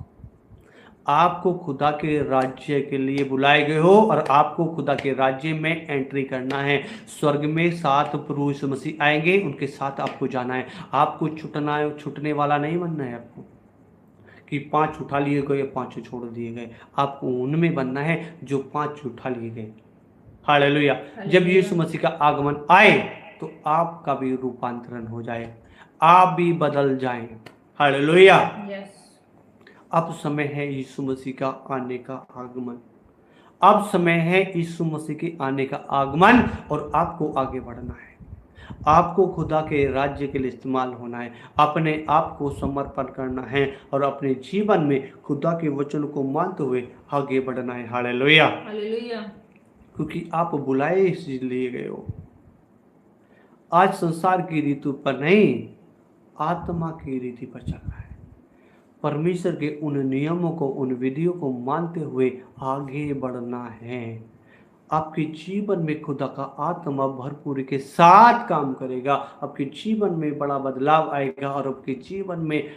आपको खुदा के राज्य के लिए बुलाए गए हो और आपको खुदा के राज्य में एंट्री करना है। स्वर्ग में 7 प्रभु यीशु मसीह आएंगे, उनके साथ आपको जाना है। आपको छूटना है, छूटने वाला नहीं बनना है आपको कि 5 उठा लिए गए 5 छोड़ दिए गए। आपको उनमें बनना है जो 5 उठा लिए गए। हालेलुया। जब यीशु मसीह का आगमन आए तो आपका भी रूपांतरण हो जाए, आप भी बदल जाएं। हालेलुया। अब समय है यीशु मसीह का आने का आगमन। अब समय है यीशु मसीह के आने का आगमन और आपको आगे बढ़ना है। आपको खुदा के राज्य के लिए इस्तेमाल होना है, अपने आप को समर्पण करना है और अपने जीवन में खुदा के वचन को मानते हुए आगे बढ़ना है। हालेलुया। हालेलुया। क्योंकि आप बुलाए इसलिए गए हो। आज संसार की रीति पर नहीं, आत्मा की रीति पर चलना है। परमेश्वर के उन नियमों को, उन विधियों को मानते हुए आगे बढ़ना है। आपके जीवन में खुदा का आत्मा भरपूरी के साथ काम करेगा, आपके जीवन में बड़ा बदलाव आएगा और आपके जीवन में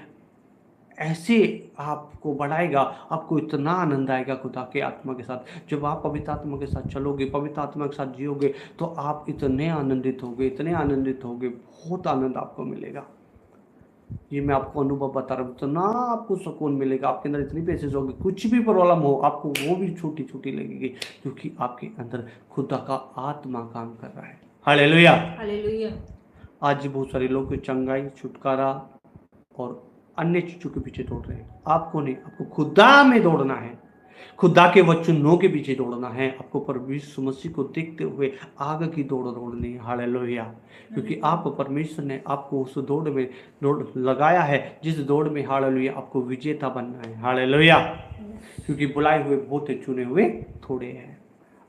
ऐसे आपको बढ़ाएगा, आपको इतना आनंद आएगा खुदा के आत्मा के साथ। जब आप पवित्र आत्मा के साथ चलोगे, पवित्र आत्मा के साथ जियोगे, तो आप इतने आनंदित होगे, इतने आनंदित होगे, बहुत आनंद आपको मिलेगा। ये मैं आपको अनुभव बता रहा हूँ। इतना आपको सुकून मिलेगा, आपके अंदर इतनी पेशेंस होगी, कुछ भी प्रॉब्लम हो आपको वो भी छोटी छोटी लगेगी, क्योंकि आपके अंदर खुदा का आत्मा काम कर रहा है। हालेलुया। हालेलुया। आज बहुत सारे लोग चंगाई, छुटकारा और अन्य चीजों के पीछे दौड़ रहे हैं। आपको नहीं, आपको खुदा में दौड़ना है, खुदा के वचनों के पीछे दौड़ना है। आपको परमेश्वर मसीह को देखते हुए आगे की दौड़ दौड़नी है। हालेलुया। क्योंकि आप परमेश्वर ने आपको उस दौड़ में दौड़ लगाया है, जिस दौड़ में हालेलुया आपको विजेता बनना है। हालेलुया। क्योंकि बुलाए हुए बहुत है, चुने हुए थोड़े हैं।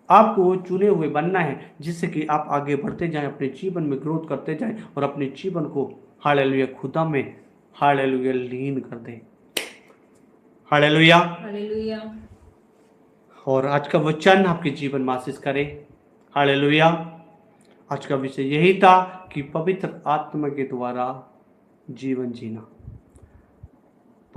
आपको वो चुने हुए बनना है, जिससे कि आप आगे बढ़ते जाएं, अपने जीवन में ग्रोथ करते जाएं और अपने जीवन को हालेलुया खुदा में हालेलुया लीन कर दें। हालेलुया। हालेलुया। और आज का वचन आपके जीवन में आशीष करे। हालेलुया। आज का विषय यही था कि पवित्र आत्मा के द्वारा जीवन जीना।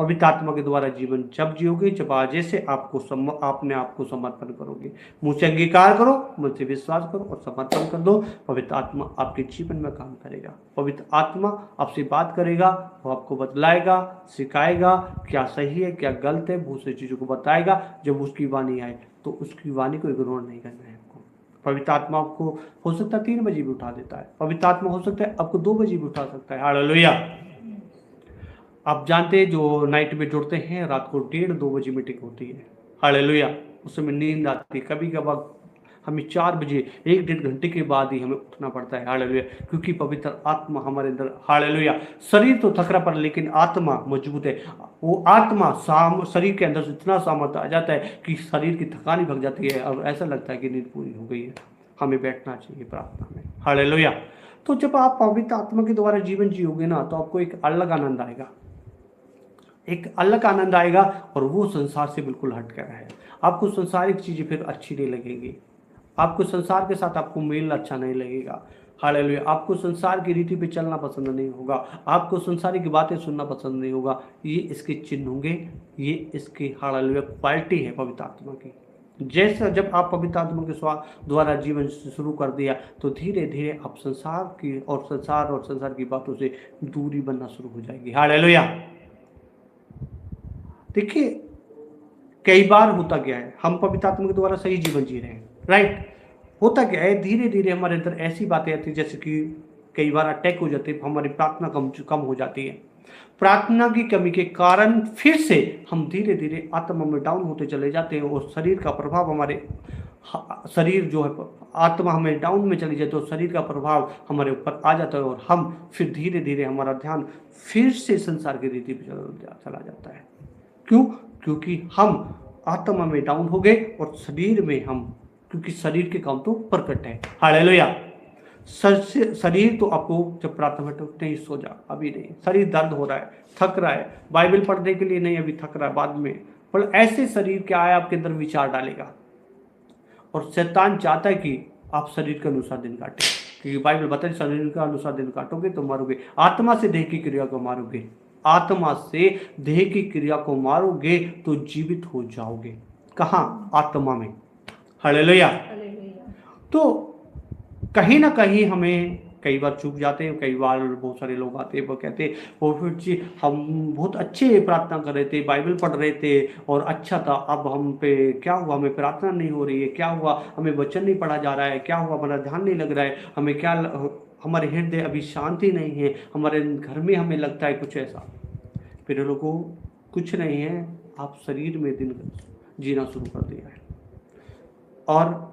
पवित्र आत्मा के द्वारा जीवन जब जियोगे, जब आज से आपने आपको समर्पण करोगे। मुंह से अंगीकार करो, मुंह से विश्वास करो और समर्पण कर दो। पवित्र आत्मा आपके जीवन में काम करेगा। पवित्र आत्मा आपसे बात करेगा, वो आपको बतलाएगा, सिखाएगा क्या सही है क्या गलत है, बहुत सी चीज़ों को बताएगा। जब उसकी वाणी आए तो उसकी वाणी को इग्नोर नहीं करना है आपको। पवित्र आत्मा आपको हो सकता है 3 बजे भी उठा देता है। पवित्र आत्मा हो सकता है आपको 2 बजे भी उठा सकता है। हालेलुया। आप जानते हैं जो नाइट में जुड़ते हैं, रात को 1:30-2 बजे मीटिंग होती है। हालेलुया। उस समय नींद आती है, कभी कभार हमें 4 बजे 1-1.5 घंटे के बाद ही हमें उठना पड़ता है। हालेलुया। क्योंकि पवित्र आत्मा हमारे अंदर, हालेलुया। शरीर तो थक रहा पर लेकिन आत्मा मजबूत है। वो आत्मा शरीर के अंदर से इतना सामर्थ्य आ जाता है कि शरीर की थकानी भग जाती है और ऐसा लगता है कि नींद पूरी हो गई है। हमें बैठना चाहिए प्रार्थना में। हालेलुया। तो जब आप पवित्र आत्मा के द्वारा जीवन जियोगे ना, तो आपको एक अलग आनंद आएगा, एक अलग आनंद आएगा और वो संसार से बिल्कुल हट कर है। आपको संसारिक चीजें फिर अच्छी नहीं लगेंगी। आपको संसार के साथ आपको मेल अच्छा नहीं लगेगा। हालेलुया। आपको संसार की रीति पे चलना पसंद नहीं होगा। आपको संसारिक बातें सुनना पसंद नहीं होगा। ये इसके चिन्ह होंगे, ये इसकी हालेलुया क्वालिटी है पवित्र आत्मा की। जैसा जब आप पवित्र आत्मा के द्वारा जीवन शुरू कर दिया तो धीरे धीरे आप संसार की बातों से दूरी बनना शुरू हो जाएगी। हालेलुया। देखिए कई बार होता क्या है, हम पवित्र आत्मा के द्वारा सही जीवन जी रहे हैं, राइट। होता क्या है, धीरे धीरे हमारे अंदर ऐसी बातें आती है जैसे कि कई बार अटैक हो जाते हैं, हमारी प्रार्थना कम हो जाती है। प्रार्थना की कमी के कारण फिर से हम धीरे धीरे आत्मा में डाउन होते चले जाते हैं और शरीर का प्रभाव हमारे शरीर जो है, आत्मा हमें डाउन में चली जाए तो शरीर का प्रभाव हमारे ऊपर आ जाता है और हम फिर धीरे धीरे हमारा ध्यान फिर से संसार की रीति पे चला जाता है। क्यों? क्योंकि हम आत्मा में डाउन हो गए और शरीर में हम, क्योंकि शरीर के काम तो प्रकट है। हालेलुया। शरीर तो आपको जब प्रार्थना में उठते ही सो जा, अभी नहीं। शरीर दर्द हो रहा है, थक रहा है, बाइबल पढ़ने के लिए नहीं, अभी थक रहा है, बाद में। पर ऐसे शरीर क्या है, आपके अंदर विचार डालेगा और शैतान चाहता है कि आप शरीर के अनुसार दिन काटें, क्योंकि बाइबल बताती है शरीर के अनुसार दिन काटोगे तो मारोगे। आत्मा से देह की क्रिया को मारोगे, आत्मा से देह की क्रिया को मारोगे तो जीवित हो जाओगे। कहाँ? आत्मा में। हालेलुया। तो कहीं ना कहीं हमें कई बार चूक जाते हैं। कई बार बहुत सारे लोग आते हैं, वो कहते हैं प्रोफेट जी हम बहुत अच्छे प्रार्थना कर रहे थे, बाइबल पढ़ रहे थे और अच्छा था, अब हम पे क्या हुआ, हमें प्रार्थना नहीं हो रही है, क्या हुआ, हमें वचन नहीं पढ़ा जा रहा है, क्या हुआ, हमारा ध्यान नहीं लग रहा है, हमें क्या, हमारे हृदय अभी शांति नहीं है, हमारे घर में हमें लगता है कुछ ऐसा। फिर लोगों कुछ नहीं है, आप शरीर में दिन जीना शुरू कर दिया है। और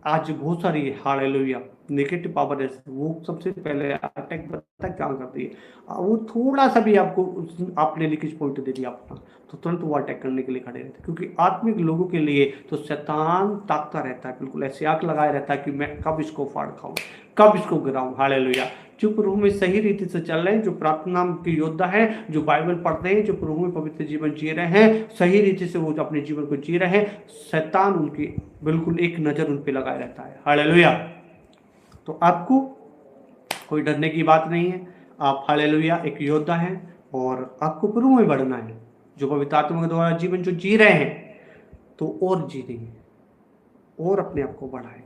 आज बहुत सारी हालेलुया नेगेटिव पावर है, वो सबसे पहले अटैक पता क्या करती है, वो थोड़ा सा भी आपने लीकेज पॉइंट दे दिया अपना तो तुरंत वो अटैक करने के लिए खड़े रहते हैं। क्योंकि आत्मिक लोगों के लिए तो शैतान ताकता रहता है, बिल्कुल ऐसे आग लगाया रहता है कि मैं कब इसको फाड़ खाऊं, कब इसको गिराऊं। हालेलुया। जो प्रभु में सही रीति से चल रहे हैं, जो प्रार्थना के योद्धा हैं, जो बाइबल पढ़ते हैं, जो प्रभु में पवित्र जीवन जी रहे हैं, सही रीति से वो अपने जीवन को जी रहे हैं, शैतान उनकी बिल्कुल एक नजर उन पे लगाए रहता है। हालेलुया। तो आपको कोई डरने की बात नहीं है। आप हालेलुया एक योद्धा हैं और आपको प्रभु में बढ़ना है। जो पवित्र आत्मा के द्वारा जीवन जो जी रहे हैं तो और जी देंगे और अपने आप को बढ़ाएं,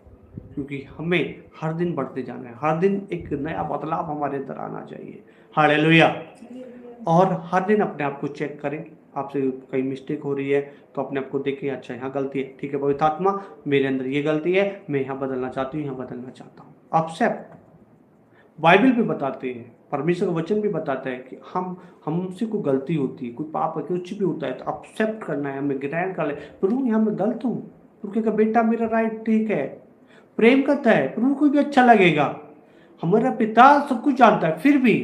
क्योंकि हमें हर दिन बढ़ते जाना है। हर दिन एक नया बदलाव हमारे अंदर आना चाहिए। हालेलुया। और हर दिन अपने आप को चेक करें, आपसे कहीं मिस्टेक हो रही है तो अपने आप को देखें, अच्छा यहाँ गलती है, ठीक है पवित्र आत्मा मेरे अंदर ये गलती है, मैं यहाँ बदलना चाहती हूँ, यहाँ बदलना चाहता हूँ। एक्सेप्ट। बाइबल भी बताते हैं, परमेश्वर का वचन भी बताता है कि हमसे कोई गलती होती है, कोई पाप है, कुछ भी होता है तो एक्सेप्ट करना है, हमें ग्रहण कर ले। प्रभु यहाँ मैं गलत हूँ, प्रभु का बेटा मेरा राइट ठीक है, प्रेम करता है, प्रभु को भी अच्छा लगेगा। हमारा पिता सब कुछ जानता है, फिर भी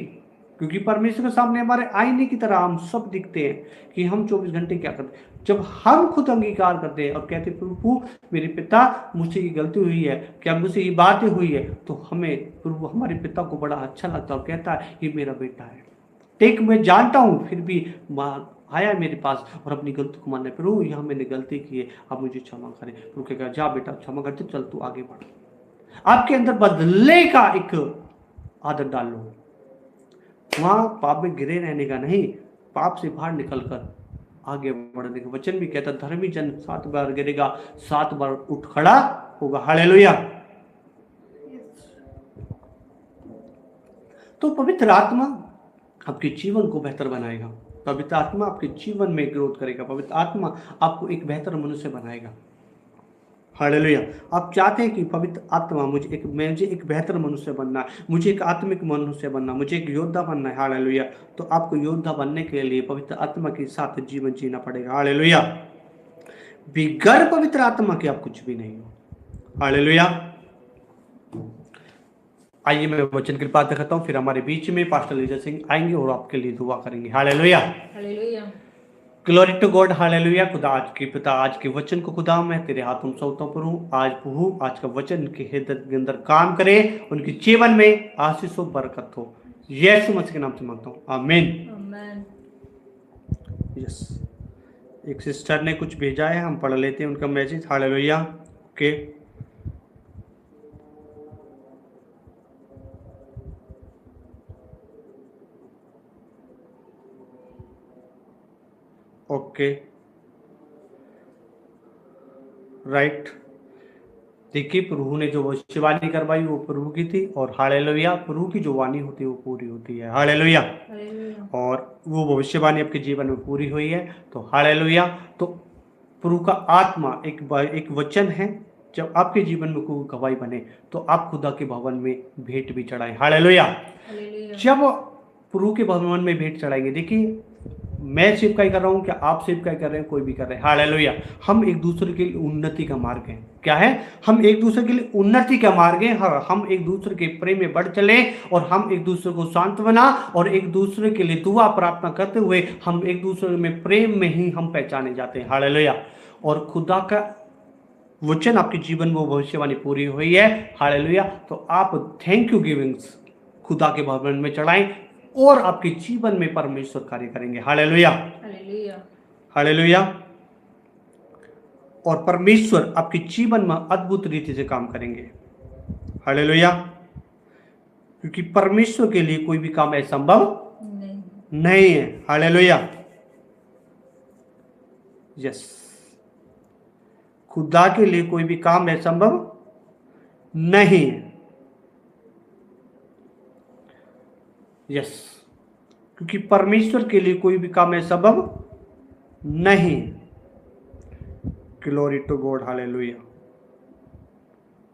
क्योंकि परमेश्वर के सामने हमारे आईने की तरह हम सब दिखते हैं कि हम 24 घंटे क्या करते हैं। जब हम खुद अंगीकार करते हैं और कहते हैं प्रभु मेरे पिता मुझसे ये गलती हुई है, क्या मुझसे ये बातें हुई है, तो हमें प्रभु हमारे पिता को बड़ा अच्छा लगता है और कहता है ये मेरा बेटा है। टेक मैं जानता हूँ फिर भी आया मेरे पास और अपनी गलती को मानना है, प्रभु यहाँ मैंने गलती की है, आप मुझे क्षमा करें। प्रभु कहेगा जा बेटा क्षमा करते, चल तू आगे बढ़। आपके अंदर बदलने का एक आदत डाल लो, वहां पाप में गिरे रहने का नहीं, पाप से बाहर निकलकर आगे बढ़ने का वचन भी कहता, धर्मी जन 7 बार गिरेगा, 7 बार उठ खड़ा होगा। हालेलुया। तो पवित्र आत्मा आपके जीवन को बेहतर बनाएगा, पवित्र आत्मा आपके जीवन में ग्रोथ करेगा, पवित्र आत्मा आपको एक बेहतर मनुष्य बनाएगा। हालेलुया। आप चाहते हैं कि पवित्र आत्मा मुझे एक बेहतर मनुष्य बनना है, मुझे एक आत्मिक मनुष्य बनना, मुझे एक योद्धा बनना है। हालेलुया। तो आपको योद्धा बनने के लिए पवित्र आत्मा के साथ जीवन जीना पड़ेगा। हालेलुया। बिगर पवित्र आत्मा के आप कुछ भी नहीं हो। हालेलुया। आइए मैं वचन की बात दिखाता हूँ, फिर हमारे बीच में पास्टर लीजा सिंह आएंगे और आपके लिए दुआ करेंगे। Hallelujah. Hallelujah. Glory to God. Hallelujah. खुदा आज के पिता, आज के वचन को खुदा मैं तेरे हाथों में सौंपता हूं। आज प्रभु आज का वचन के हृदय के अंदर काम करे, उनके जीवन में आशीष हो, बरकत हो। यीशु मसीह के नाम से मांगता हूं, आमीन। आमीन। यस, एक सिस्टर ने कुछ भेजा है, हम पढ़ लेते हैं उनका message. Hallelujah. Okay, okay, right. देखिए, प्रभु ने जो भविष्यवाणी करवाई वो प्रभु की थी, और हालेलुया, प्रभु की जो वाणी होती है वो पूरी होती है। हालेलुया। और वो भविष्यवाणी आपके जीवन में पूरी हुई है। तो हालेलुया। तो प्रभु का आत्मा एक वचन है। जब आपके जीवन में कोई गवाही बने तो आप खुदा के भवन में भेंट भी चढ़ाएं। हालेलुया। जब प्रभु के भवन में भेंट चढ़ाएंगे, देखिए मैं सेवकाई कर रहा हूं, क्या आप सेवकाई कर रहे हैं, कोई भी कर रहे हैं। हालेलुया। हम एक दूसरे के लिए उन्नति का मार्ग है। क्या है? हम एक दूसरे के लिए उन्नति का मार्ग है। हम एक दूसरे के प्रेम में बढ़ चले, और हम एक दूसरे को सांत्वना और एक दूसरे के लिए दुआ प्रार्थना करते हुए हम एक दूसरे में प्रेम में ही हम पहचाने जाते हैं। हालेलुया। और खुदा का वचन आपके जीवन में भविष्यवाणी पूरी हुई है। हालेलुया। तो आप थैंक यू गिविंग्स खुदा के भवन में चढ़ाएं, और आपके जीवन में परमेश्वर कार्य करेंगे। हालेलुया। हालेलुया। और परमेश्वर आपके जीवन में अद्भुत रीति से काम करेंगे। हालेलुया। क्योंकि परमेश्वर के लिए कोई भी काम असंभव नहीं है। हालेलुया। यस, खुदा के लिए कोई भी काम असंभव नहीं है। यस, क्योंकि परमेश्वर के लिए कोई भी काम असंभव नहीं। Glory to God. Hallelujah.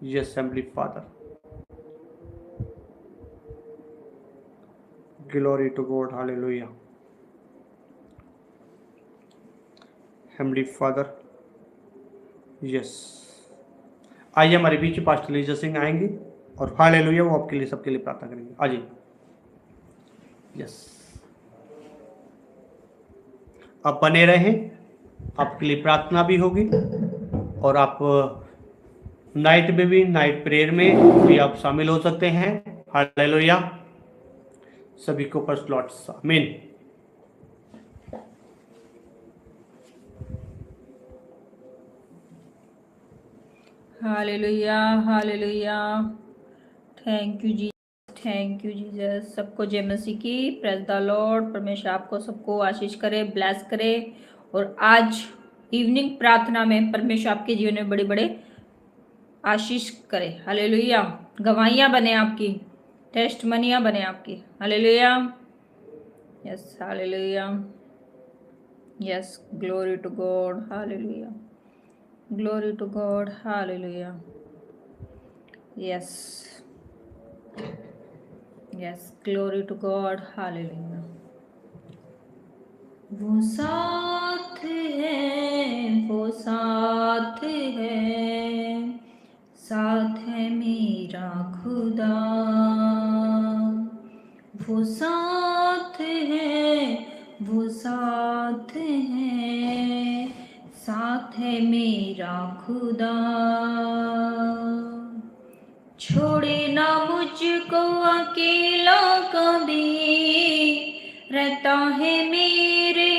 Yes heavenly father, glory to God. Hallelujah. Heavenly father, yes. आइए हमारे बीच पास्टर लीजा सिंह आएंगे, और हालेलुया वो आपके लिए सबके लिए प्रार्थना करेंगे। आइए। यस, आप बने रहें, आपके लिए प्रार्थना भी होगी, और आप नाइट में भी, नाइट प्रेयर में भी आप शामिल हो सकते हैं। हालेलुया। सभी को फर्स्ट लॉर्ड्स आमीन। हालेलुया। हालेलुया। थैंक यू जी, थैंक यू जीसस। सबको जय मसीह की। Praise the Lord. परमेश्वर आपको सबको आशीष करे, ब्लेस करे। और आज इवनिंग प्रार्थना में परमेश्वर आपके जीवन में बड़े बड़े आशीष करे। हालेलुया। गवाहियां बने आपकी, टेस्टमनियां बने आपकी। Hallelujah. Yes, hallelujah. Yes, glory to God. Hallelujah, glory to God. Hallelujah. Yes, yes, glory to God. Hallelujah. वो साथ है, वो साथ है, साथ है मेरा खुदा। वो साथ है, वो साथ है, साथ है मेरा खुदा। छोड़े ना मुझको अकेला कभी, रहता है मेरे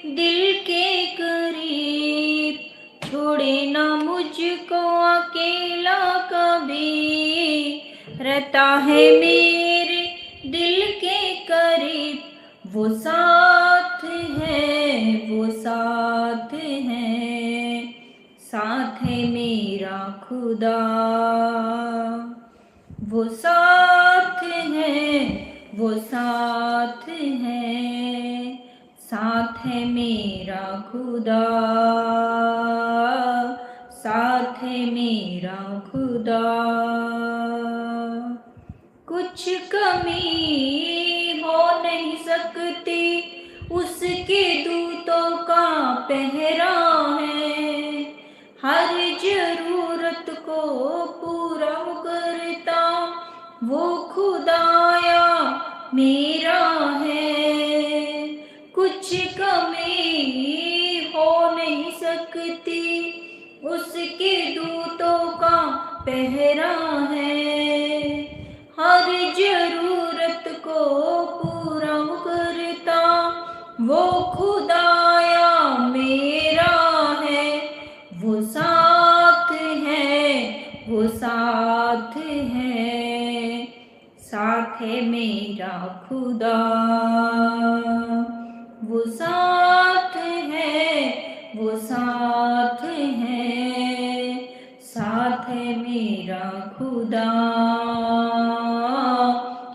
दिल के करीब। छोड़े ना मुझको अकेला कभी, रहता है मेरे दिल के करीब। वो साथ साथ है, साथ है मेरा खुदा। वो साथ है, वो साथ है, साथ है मेरा खुदा, साथ है मेरा खुदा। कुछ कमी हो नहीं सकती, उसके दूतों का पहरा है। हर जरूरत को पूरा करता वो खुदाया मेरा है। कुछ कमी हो नहीं सकती, उसके दूतों का पहरा है। हर जरूरत को पूरा करता वो खुदाया मेरा है। वो साथ है, वो साथ है, साथ है मेरा खुदा। वो साथ है, वो साथ है, साथ है मेरा खुदा,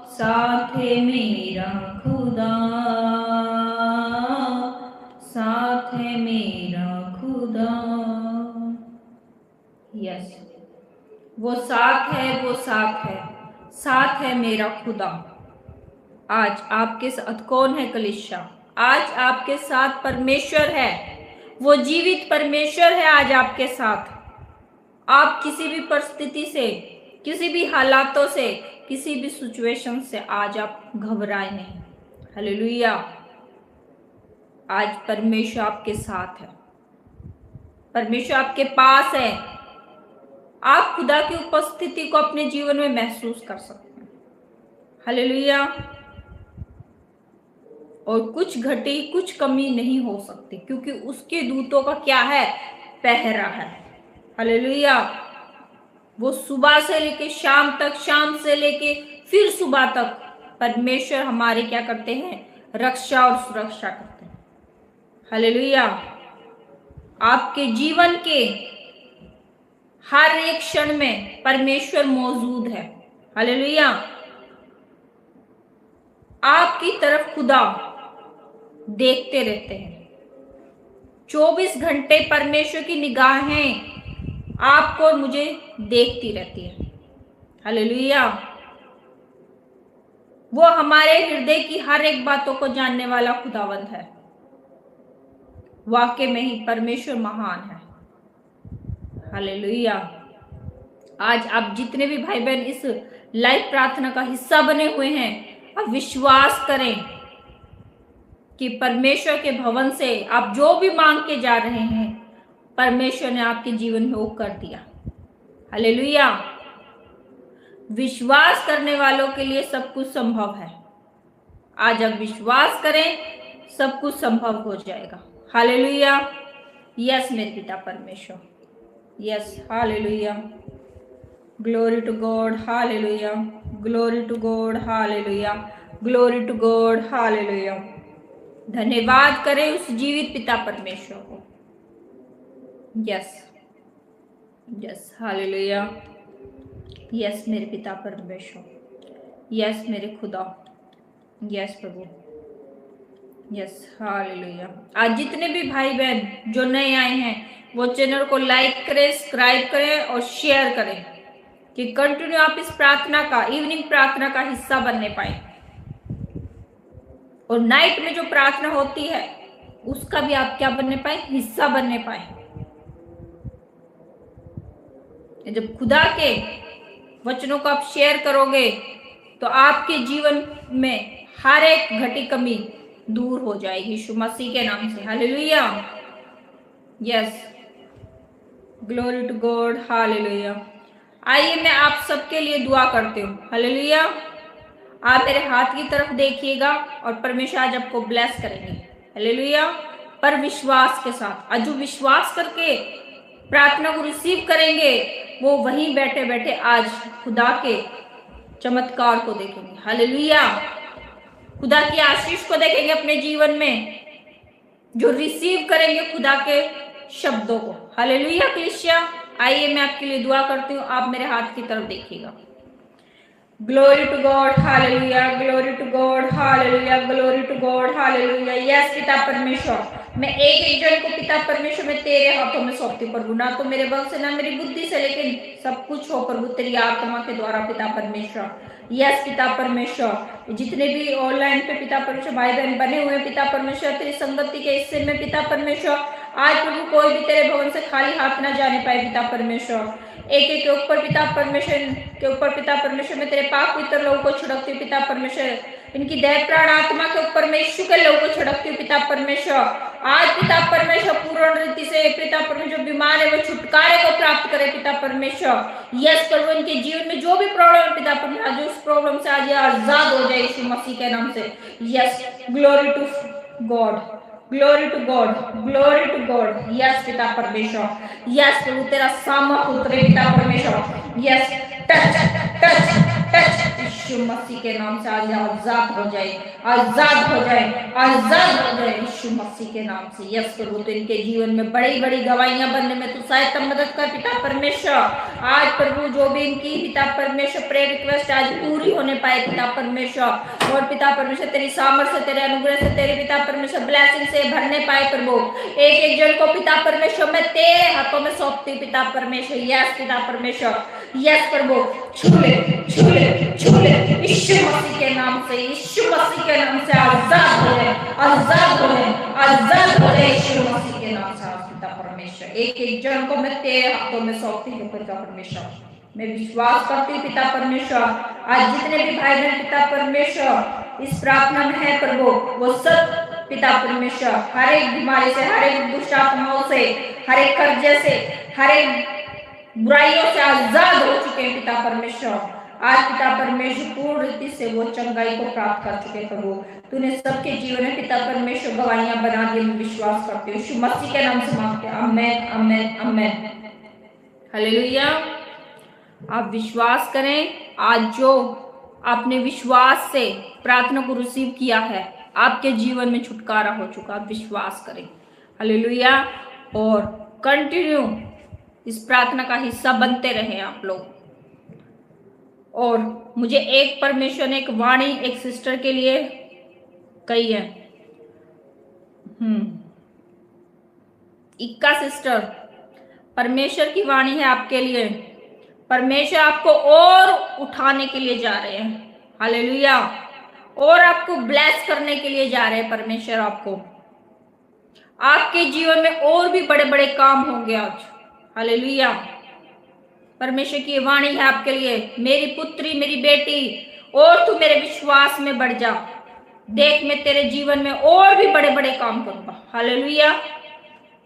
साथ है मेरा खुदा, साथ है मेरा खुदा। यस, वो साथ है, वो साथ है, साथ है मेरा खुदा। आज आपके साथ कौन है कलीसिया? आज आपके साथ परमेश्वर है, वो जीवित परमेश्वर है आज आपके साथ। आप किसी भी परिस्थिति से, किसी भी हालातों से, किसी भी सिचुएशन से आज आप घबराए नहीं। हालेलुया। आज परमेश्वर आपके साथ है, परमेश्वर आपके पास है। आप खुदा की उपस्थिति को अपने जीवन में महसूस कर सकते हैं। हालेलुया। और कुछ घटी, कुछ कमी नहीं हो सकती, क्योंकि उसके दूतों का क्या है? पहरा है। हालेलुया। वो सुबह से लेके शाम तक, शाम से लेके फिर सुबह तक परमेश्वर हमारे क्या करते हैं? रक्षा और सुरक्षा करते हैं। हालेलुया। आपके जीवन के हर एक क्षण में परमेश्वर मौजूद है। हालेलुया। आपकी तरफ खुदा देखते रहते हैं। 24 घंटे परमेश्वर की निगाहें आपको और मुझे देखती रहती है। हालेलुया। वो हमारे हृदय की हर एक बातों को जानने वाला खुदावंद है। वाकई में ही परमेश्वर महान है। हालेलुया। आज आप जितने भी भाई बहन इस लाइव प्रार्थना का हिस्सा बने हुए हैं, आप विश्वास करें कि परमेश्वर के भवन से आप जो भी मांग के जा रहे हैं, परमेश्वर ने आपके जीवन में वो कर दिया। हालेलुया। विश्वास करने वालों के लिए सब कुछ संभव है। आज आप विश्वास करें, सब कुछ संभव हो जाएगा। हालेलुया। यस मेरे पिता परमेश्वर। Yes. Hallelujah. Glory to God. Hallelujah. Glory to God. Hallelujah. Glory to God. Hallelujah. धन्यवाद करें उस जीवित पिता परमेश्वर को। Yes, yes. हालेलुया। यस मेरे पिता परमेश्वर। यस मेरे खुदा। यस प्रभु। यस। हालेलुया। आज जितने भी भाई बहन जो नए आए हैं, वो चैनल को लाइक करें, सब्सक्राइब करें और शेयर करें कि कंटिन्यू आप इस प्रार्थना का, इवनिंग प्रार्थना का हिस्सा बनने पाए। और नाइट में जो प्रार्थना होती है उसका भी आप क्या बनने पाए? हिस्सा बनने पाए। जब खुदा के वचनों को आप शेयर करोगे तो आपके जीवन में हर एक घटी कमी दूर हो जाएगी यीशु मसीह के नाम से। Hallelujah. Yes. Glory to God. Hallelujah. आइए मैं आप सबके लिए दुआ करती हूँ। हालेलुया। आप मेरे हाथ की तरफ देखिएगा और परमेश्वर आज आपको ब्लेस करेंगे। हालेलुया। पर विश्वास के साथ, आज जो विश्वास करके प्रार्थना को रिसीव करेंगे, वो वहीं बैठे बैठे आज खुदा के चमत्कार को देखेंगे। हालेलुया। खुदा की आशीष को देखेंगे अपने जीवन में। जो रिसीव करेंगे खुदा के शब्दों को। हालेलुया कलीसिया। आइए मैं आपके लिए दुआ करती हूँ, आप मेरे हाथ की तरफ देखिएगा। Glory to God, hallelujah, glory to God, hallelujah, glory to God, hallelujah. Yes पिता परमेश्वर, मैं एक एक जन को पिता परमेश्वर में तेरे हाथों में सौंपती हूँ प्रभु। ना तो मेरे बल से ना मेरी बुद्धि से, लेकिन सब कुछ हो प्रभु तेरी आत्मा के द्वारा पिता परमेश्वर। यस पिता परमेश्वर, जितने भी ऑनलाइन पे पिता परमेश्वर भाई बहन बने हुए पिता परमेश्वर तेरी संगति के हिस्से में पिता परमेश्वर, आज प्रभु कोई भी तेरे भवन से खाली हाथ ना जाने पाए पिता परमेश्वर। एक एक के ऊपर पिता परमेश्वर के ऊपर पिता परमेश्वर में तेरे पाप पवित्र लोगों को छिड़कती हूँ पिता परमेश्वर। इनकी देह प्राण आत्मा के ऊपर मैं यीशु के लोगों को छिड़कती हूँ पिता परमेश्वर। आज पिता परमेश्वर पूर्ण रीति से पिता परमेश्वर जो बीमार है वो छुटकारे को प्राप्त करे पिता परमेश्वर। यस प्रभु, इनके जीवन में जो भी प्रॉब्लम है पिता परमेश्वर, आज उस प्रॉब्लम से आज आजाद हो जाए यीशु मसीह के नाम से। Yes, glory to God, glory to God, glory to God. Yes पिता परमेश्वर, यस प्रभु तेरा सामर्थ उतरे पिता परमेश्वर। यस, टच टच टच यीशु मसीह के नाम से आज आजाद हो जाए, आजाद हो जाए, आजाद हो जाए यीशु मसीह के नाम से। यस प्रभु, तो इनके जीवन में बड़ी बड़ी गवाहियां बनने में तू सहायता मदद कर पिता परमेश्वर। आज प्रभु जो भी इनकी पिता परमेश्वर प्रेयर रिक्वेस्ट आज पूरी होने पाए पिता परमेश्वर। और पिता परमेश्वर तेरी सामर्थ से, तेरे अनुग्रह से, तेरे पिता परमेश्वर ब्लेसिंग से भरने पाए प्रभु। एक एक जन को पिता परमेश्वर मैं तेरे हाथों में सौंपती हूँ पिता परमेश्वर। यस पिता परमेश्वर, यस प्रभु, छूले छूले छूले यीशु मसीह के नाम से, यीशु मसीह के नाम से आजाद हो जाए, आजाद हो जाए, आजाद हो जाए यीशु मसीह के नाम से पिता परमेश्वर। एक एक जन को मैं तेरे हाथों में सौंपती हूँ पिता परमेश्वर। मैं विश्वास करती हूँ पिता परमेश्वर, आज जितने भी भाई बहन पिता परमेश्वर इस प्रार्थना में है प्रभु, वो सब पिता परमेश्वर हर एक बीमारी से, हर एक दुष्ट आत्माओं से, हर एक कर्जे से, हर एक बुराइयों से आजाद हो चुके हैं पिता परमेश्वर। आज पिता परमेश्वर पूर्ण रीति से वो चंगाई को प्राप्त कर चुके प्रभु। तूने सबके जीवन में पिता परमेश्वर गवाहियां बना दी। मैं विश्वास करती हूँ यीशु मसीह के नाम से मांगते हैं, आमेन आमेन आमेन। हालेलुया। आप विश्वास करें, आज जो आपने विश्वास से प्रार्थना को रिसीव किया है आपके जीवन में छुटकारा हो चुका। आप विश्वास करें, हालेलुया। और कंटिन्यू इस प्रार्थना का हिस्सा बनते रहे आप लोग। और मुझे एक परमेश्वर ने एक वाणी एक सिस्टर के लिए कही है। इक्का सिस्टर, परमेश्वर की वाणी है आपके लिए। परमेश्वर आपको और उठाने के लिए जा रहे हैं, हालेलुया। और आपको ब्लेस करने के लिए जा रहे हैं परमेश्वर। आपके जीवन में और भी बड़े बड़े काम होंगे आज, हालेलुया। परमेश्वर की वाणी है आपके लिए, मेरी पुत्री, मेरी बेटी, और तू मेरे विश्वास में बढ़ जा। देख मैं तेरे जीवन में और भी बड़े बड़े काम करूंगा, हालेलुया।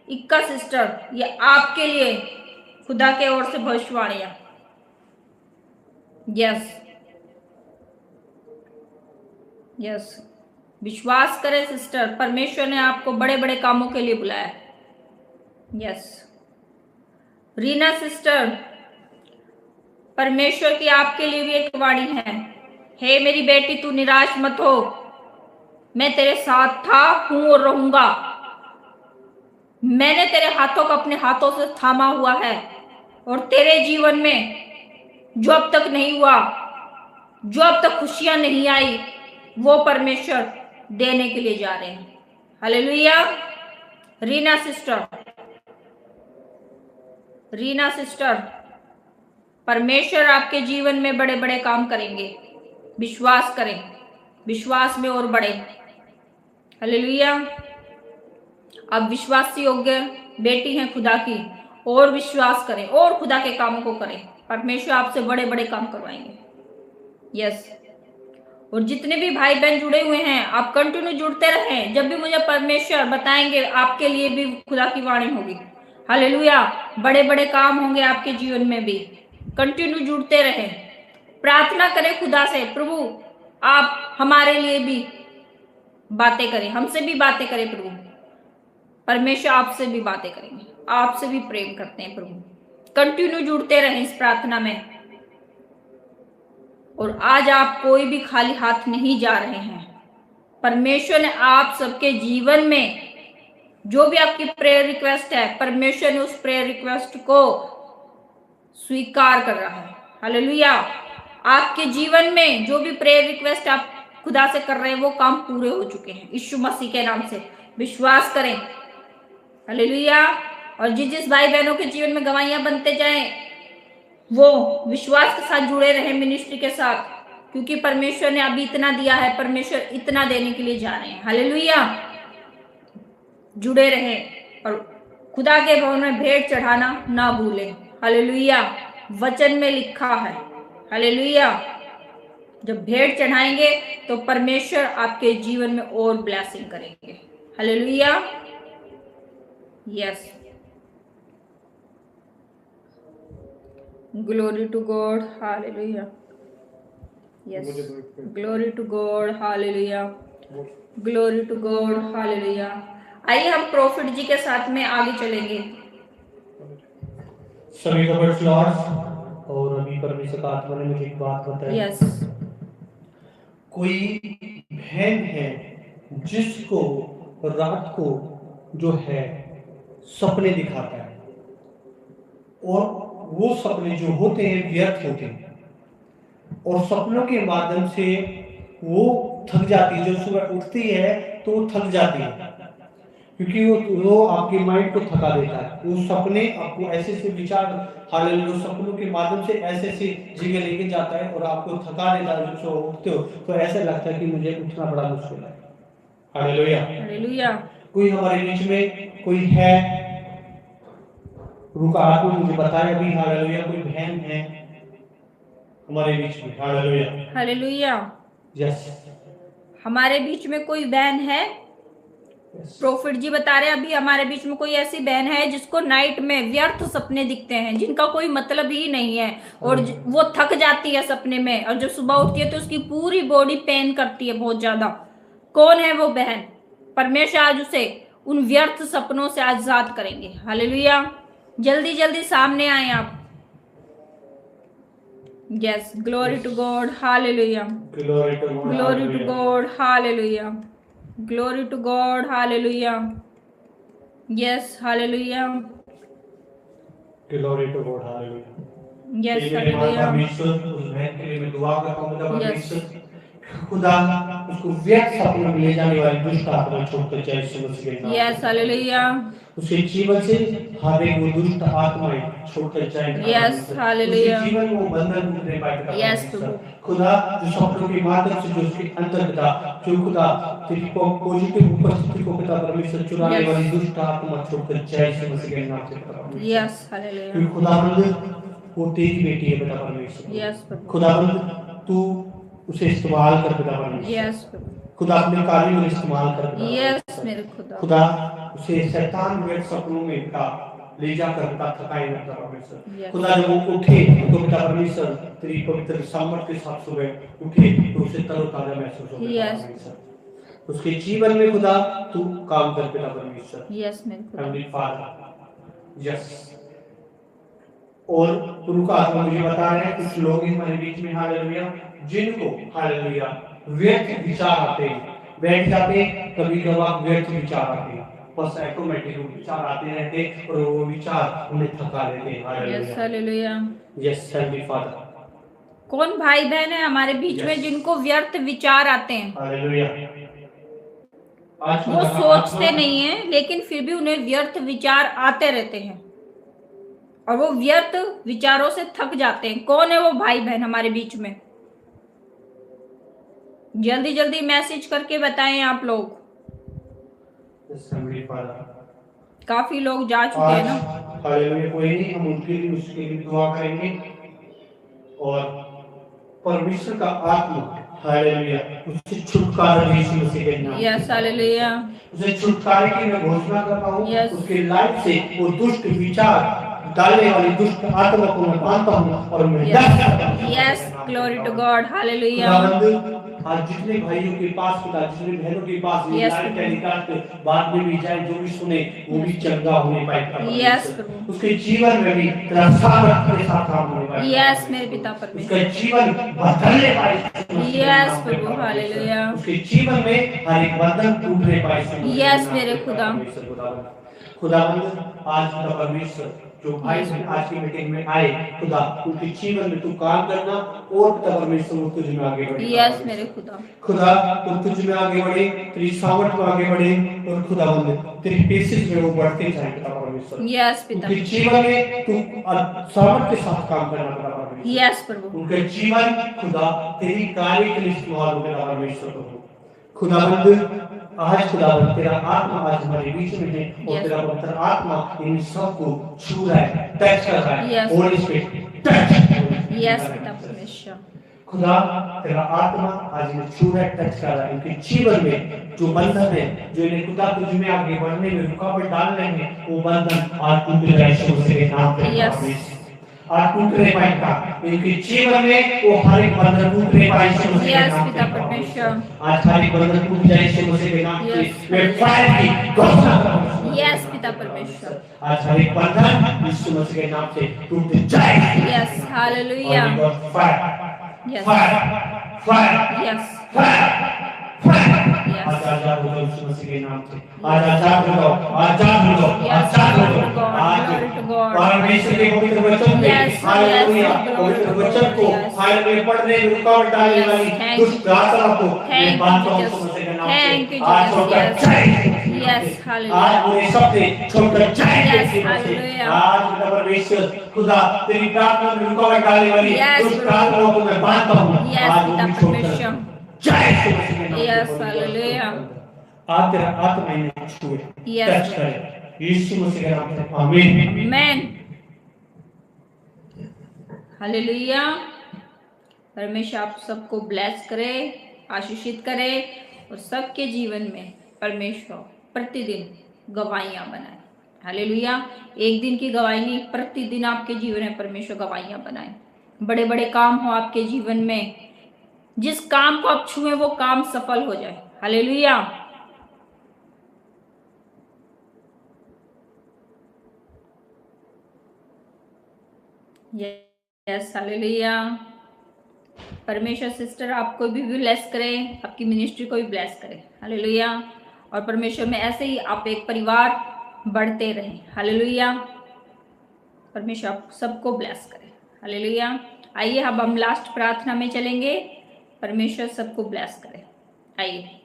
इक्का सिस्टर, ये आपके लिए खुदा के ओर से भविष्यवाणियां। यस यस, विश्वास करें सिस्टर, परमेश्वर ने आपको बड़े बड़े कामों के लिए बुलाया है। यस रीना सिस्टर, परमेश्वर की आपके लिए भी एक वाणी है। हे मेरी बेटी, तू निराश मत हो, मैं तेरे साथ था, हूं और रहूंगा। मैंने तेरे हाथों को अपने हाथों से थामा हुआ है, और तेरे जीवन में जो अब तक नहीं हुआ, जो अब तक खुशियां नहीं आई, वो परमेश्वर देने के लिए जा रहे हैं, hallelujah. Reena sister, Reena sister, परमेश्वर आपके जीवन में बड़े बड़े काम करेंगे। विश्वास करें, विश्वास में और बढ़े, हालेलुया। आप विश्वासी योग्य बेटी हैं खुदा की, और विश्वास करें और खुदा के कामों को करें। परमेश्वर आपसे बड़े बड़े काम करवाएंगे। यस, और जितने भी भाई बहन जुड़े हुए हैं, आप कंटिन्यू जुड़ते रहें। जब भी मुझे परमेश्वर बताएंगे, आपके लिए भी खुदा की वाणी होगी, हालेलुया। बड़े बड़े काम होंगे आपके जीवन में भी। कंटिन्यू जुड़ते रहें, प्रार्थना करें खुदा से, प्रभु आप हमारे लिए भी बातें करें, हमसे भी बातें करें प्रभु। परमेश्वर आपसे भी बातें करेंगे, आपसे भी प्रेम करते हैं प्रभु। कंटिन्यू जुड़ते रहें इस प्रार्थना में। और आज आप कोई भी खाली हाथ नहीं जा रहे हैं। परमेश्वर ने आप सबके जीवन में जो भी आपकी प्रेयर रिक्वेस्ट है, परमेश्वर ने उस प्रेयर रिक्वेस्ट को स्वीकार कर रहा है। हालेलुया। आपके जीवन में जो भी प्रेयर रिक्वेस्ट आप खुदा से कर रहे हैं वो काम पूरे हो चुके हैं यीशु मसीह के नाम से। विश्वास करें। हालेलुया। और जिस भाई बहनों के जीवन में गवाहियां बनते जाएं, वो विश्वास के साथ जुड़े रहे मिनिस्ट्री के साथ, क्योंकि परमेश्वर ने अभी इतना दिया है, परमेश्वर इतना देने के लिए जा रहे हैं। हालेलुया। जुड़े रहे और खुदा के भवन में भेंट चढ़ाना ना भूलें। हालेलुया। वचन में लिखा है। हालेलुया। जब भेंट चढ़ाएंगे तो परमेश्वर आपके जीवन में और ब्लेसिंग करेंगे। Hallelujah. Yes. Glory to God. Hallelujah. Yes. Glory to God. Hallelujah. Glory to God. Hallelujah. आइए हम प्रॉफिट जी के साथ में आगे चलेंगे। सभी का प्रेज़ लॉर्ड। और अभी परमेश्वर का आत्मा ने मुझे एक बात बताई। यस। कोई बहन है जिसको रात को जो है सपने दिखाता है, और वो सपने जो होते हैं व्यर्थ होते हैं, और सपनों के माध्यम से वो थक जाती है। जो सुबह उठती है तो वो थक जाती है, क्योंकि वो आपके माइंड को थका देता है। वो सपने आपको ऐसे से विचार, हालेलुया, सपनों के माध्यम से ऐसे से जगह लेके जाता है और आपको थका देता है। जब सुबह उठते हो तो ऐसा लगता है कि मुझे उठना बड़ा मुश्किल है। हालेलुया। हालेलुया। कोई हमारे बीच में कोई है, रुका आपको मुझे बताया अभी। हालेलुया। कोई बहन है हमारे बीच में। हालेलुया। हालेलुया। यस। हमारे बीच में कोई बहन है। प्रॉफिट जी बता रहे हैं अभी हमारे बीच में कोई ऐसी बहन है जिसको नाइट में व्यर्थ सपने दिखते हैं, जिनका कोई मतलब ही नहीं है, और वो थक जाती है सपने में, और जब सुबह उठती है तो उसकी पूरी बॉडी पेन करती है बहुत ज्यादा। कौन है वो बहन? परमेश्वर आज उसे उन व्यर्थ सपनों से आजाद करेंगे। हालेलुया। जल्दी जल्दी सामने आए आप। Yes. Glory to God. Hallelujah. Glory to God. Glory to God. Hallelujah. Glory to God. Hallelujah. Yes. Hallelujah. Glory to God. Hallelujah. Yes. Hallelujah. परमेश्वर उस बहन के लिए मैं दुआ करता हूं। परमेश्वर खुदा उसको व्यर्थ सपनों में ले जाने वाली दुष्ट आत्मा छोड़कर जाए यीशु मसीह के नाम। यस। हालेलुया। उसके जीवन से हर एक वो दुष्ट आत्माएं छोड़कर जाए। यस। हालेलुया। उसके जीवन में वो बंधन नहीं पाएगा। यस प्रभु। खुदा जो सपनों के माध्यम से जो उसके अंदर पिता, जो खुदा तेरी पॉजिटिव उपस्थिति को पिता परमेश्वर चुराने वाली दुष्ट आत्मा छोड़कर जाए यीशु मसीह के नाम से। यस। हालेलुया। क्योंकि खुदावंद वो तेरी बेटी है पिता परमेश्वर। यस प्रभु। खुदावंद तू उसे इस्तेमाल कर पिता परमेश्वर। यस प्रभु। खुदा अपने कार्यों में इस्तेमाल कर। यस मेरे खुदा। खुदा उसे शैतान व्यर्थ सपनों में पिता ले जाकर पिता थकाए पिता परमेश्वर। खुदा जब वो उठे तो पिता परमेश्वर तेरी पवित्र सामर्थ के साथ सुबह उठे तो उसे तरोताजा महसूस हो पिता परमेश्वर। उसके जीवन में खुदा तू काम कर पिता परमेश्वर। यस मेरे खुदा। Heavenly father. यस। और गुरु का आत्मा मुझे बता रहे हैं कुछ लोग हमारे बीच में, हालेलुया, जिनको हालेलुया व्यर्थ विचार आते हैं, बैठ जाते, कभी कभार व्यर्थ विचार आते हैं, बस ऑटोमेटिक विचार आते रहते और वो विचार उन्हें थका देते हैं। Yes. Hallelujah. Yes heavenly father. कौन भाई बहन है हमारे बीच में जिनको व्यर्थ विचार आते हैं? हालेलुया। वो सोचते नहीं है लेकिन फिर भी उन्हें व्यर्थ विचार आते रहते हैं और वो व्यर्थ विचारों से थक जाते हैं। कौन है वो भाई बहन हमारे बीच में? जल्दी जल्दी मैसेज करके बताएं आप लोग। काफी लोग जा चुके हैं ना। हालेलुया। कोई नहीं, हम उनके लिए उसके लिए दुआ करेंगे और परमेश्वर का आत्मा हालेलुया उससे छुटकारा दे यीशु मसीह के नाम। यस। हालेलुया। उसे छुटकारे की मैं घोषणा कर रहा हूँ। उसके लाइफ से वो दुष्ट विचार डालने वाली दुष्ट आत्मा को मैं मानता हूँ और मैं yes. Glory to God. Hallelujah. आज जितने भाइयों के पास खुदा, जितने बहनों के पास ये Yes, लाइव प्रभु। टेलीकास्ट बाद में भी जाए, जो भी सुने वो भी चंगा होने पाए पिता Yes, परमेश्वर। प्रभु। उसके जीवन में भी तेरा सामर्थ के साथ काम होने पाए पिता Yes, मेरे परमेश्वर। पिता उसका परमेश्वर। जीवन बदलने पाए यीशु मसीह के Yes, नाम पे प्रभु। पिता परमेश्वर। हालेलुया। उसके जीवन में हर एक बंधन टूटने पाए यीशु मसीह के Yes, नाम मेरे पे पिता खुदा। परमेश्वर। खुदावंद आज पिता परमेश्वर जो भाई Yes, बहन प्रभु। आज की मीटिंग में आए खुदा, उनके जीवन में तू काम करना और पिता परमेश्वर वो तुझ में आगे बढ़े। Yes, मेरे खुदा। खुदा वो तुझ में आगे बढ़े, तेरी सामर्थ में आगे बढ़े और खुदावंद तेरी पेशेंस में वो बढ़ते जाए पिता परमेश्वर। Yes, पिता। उनके जीवन में तू सामर्थ के साथ काम करना पिता परमेश्वर। Yes, प्रभु। उनके जीवन खुदा तेरी कार्य के लिए इस्तेमाल हो पिता परमेश्वर प्रभु। खुदावंद आज खुदावंद तेरा आत्मा आज हमारे बीच में है और Yes. तेरा पवित्र आत्मा इन सबको छू रहा है, टच कर रहा है। Yes. Holi spirit touch. Yes, पिता परमेश्वर। खुदा तेरा आत्मा आज इन्हें छू रहा है, टच कर रहा है। इनके जीवन में जो बंधन है, जो इन्हें खुदा तुझ में आगे बढ़ने में रुकावट डाल रहे हैं, वो बंधन आज टूट रहा है यीशु मसीह के नाम पे। Yes. आज टूट रहे पाएगा इनके जीवन में, वो हर एक बंधन टूट रहे पाए यीशु मसीह के Yes, नाम पिता पे। परमेश्वर। आज हर एक बंधन टूट जाए यीशु मसीह के नाम से। Yes. मैं फायर की घोषणा करता हूं। Yes, पिता परमेश्वर। आज हर एक बंधन यीशु मसीह के नाम से टूट जाए। Yes, hallelujah. Fire Yes. Fire fire Yes. Fire. Yes. आज आजाद हो जाओ यीशु मसीह के नाम से। आज आजाद हो जाओ, आजाद हो जाओ, Yes, आजाद हो glory to जाओ। God, आज glory to God. परमेश्वर के पवित्र वचन में Yes, हालेलुया, yes, glory पवित्र to वचन God, को yes. हालेलुया पढ़ने में रुकावट डालने Yes, वाली thank दुष्ट you, आत्मा को Thank मैं you, बांधता हूं Jesus. यीशु मसीह के नाम Thank से। you, आज Jesus. छोड़कर Yes. जाए। Yes, hallelujah. आज पूरे सपने छोड़कर जाए Yes, यीशु मसीह। hallelujah. आज पिता परमेश्वर खुदा तेरी प्रार्थना में रुकावट डालने वाली Yes, दुष्ट Lord. आत्माओं को मैं बांधता हूं। Yes, आज वो पिता भी छोड़कर परमेश्वर। जाए यीशु मसीह के नाम से। Yes, hallelujah. आज तेरा आत्मा इन्हें छुए, Yes, टच Lord. करे यीशु मसीह के नाम से। आमीन। Amen. हालेलुया। परमेश्वर आप सबको ब्लेस करे, आशीषित करे और सबके जीवन में परमेश्वर प्रतिदिन गवाहियां बनाए। हालेलुया। एक दिन की गवाही नहीं, प्रतिदिन आपके जीवन में परमेश्वर गवाहियां बनाए। बड़े बड़े काम हो आपके जीवन में, जिस काम को आप छुए वो काम सफल हो जाए। हालेलुया। Yes, hallelujah. परमेश्वर सिस्टर आपको भी ब्लेस करे, आपकी मिनिस्ट्री को भी ब्लेस करे। हालेलुया। और परमेश्वर में ऐसे ही आप एक परिवार बढ़ते रहें। हालेलुया। परमेश्वर आप सबको ब्लेस करे। हालेलुया। आइए अब हम लास्ट प्रार्थना में चलेंगे। परमेश्वर सबको ब्लेस करे। आइए।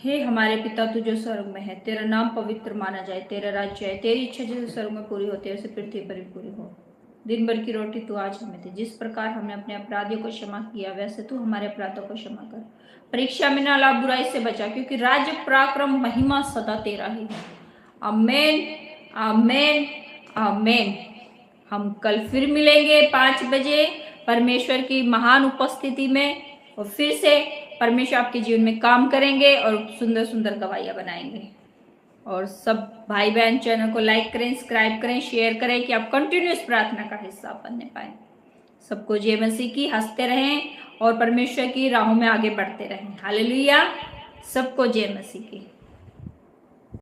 हे हमारे पिता तू जो स्वर्ग में है, तेरा नाम पवित्र माना जाए, तेरा राज्य है, तेरी इच्छा जैसे स्वर्ग में पूरी होती है वैसे पृथ्वी पर भी पूरी हो। दिन भर की रोटी तू आज हमें दे, जिस प्रकार हमने अपने अपराधियों को क्षमा किया वैसे तू हमारे अपराधों को क्षमा कर। परीक्षा में ना ला, बुराई से बचा, क्योंकि राज्य पराक्रम महिमा सदा तेरा ही है। आमेन, आमेन, आमेन। हम कल फिर मिलेंगे 5 बजे परमेश्वर की महान उपस्थिति में, और फिर से परमेश्वर आपके जीवन में काम करेंगे और सुंदर सुंदर गवाहियां बनाएंगे। और सब भाई बहन चैनल को लाइक करें, सब्सक्राइब करें, शेयर करें कि आप कंटिन्यूस प्रार्थना का हिस्सा बनने पाए। सबको जय मसीह की। हंसते रहें और परमेश्वर की राहों में आगे बढ़ते रहें। हालेलुया। सबको जय मसीह की।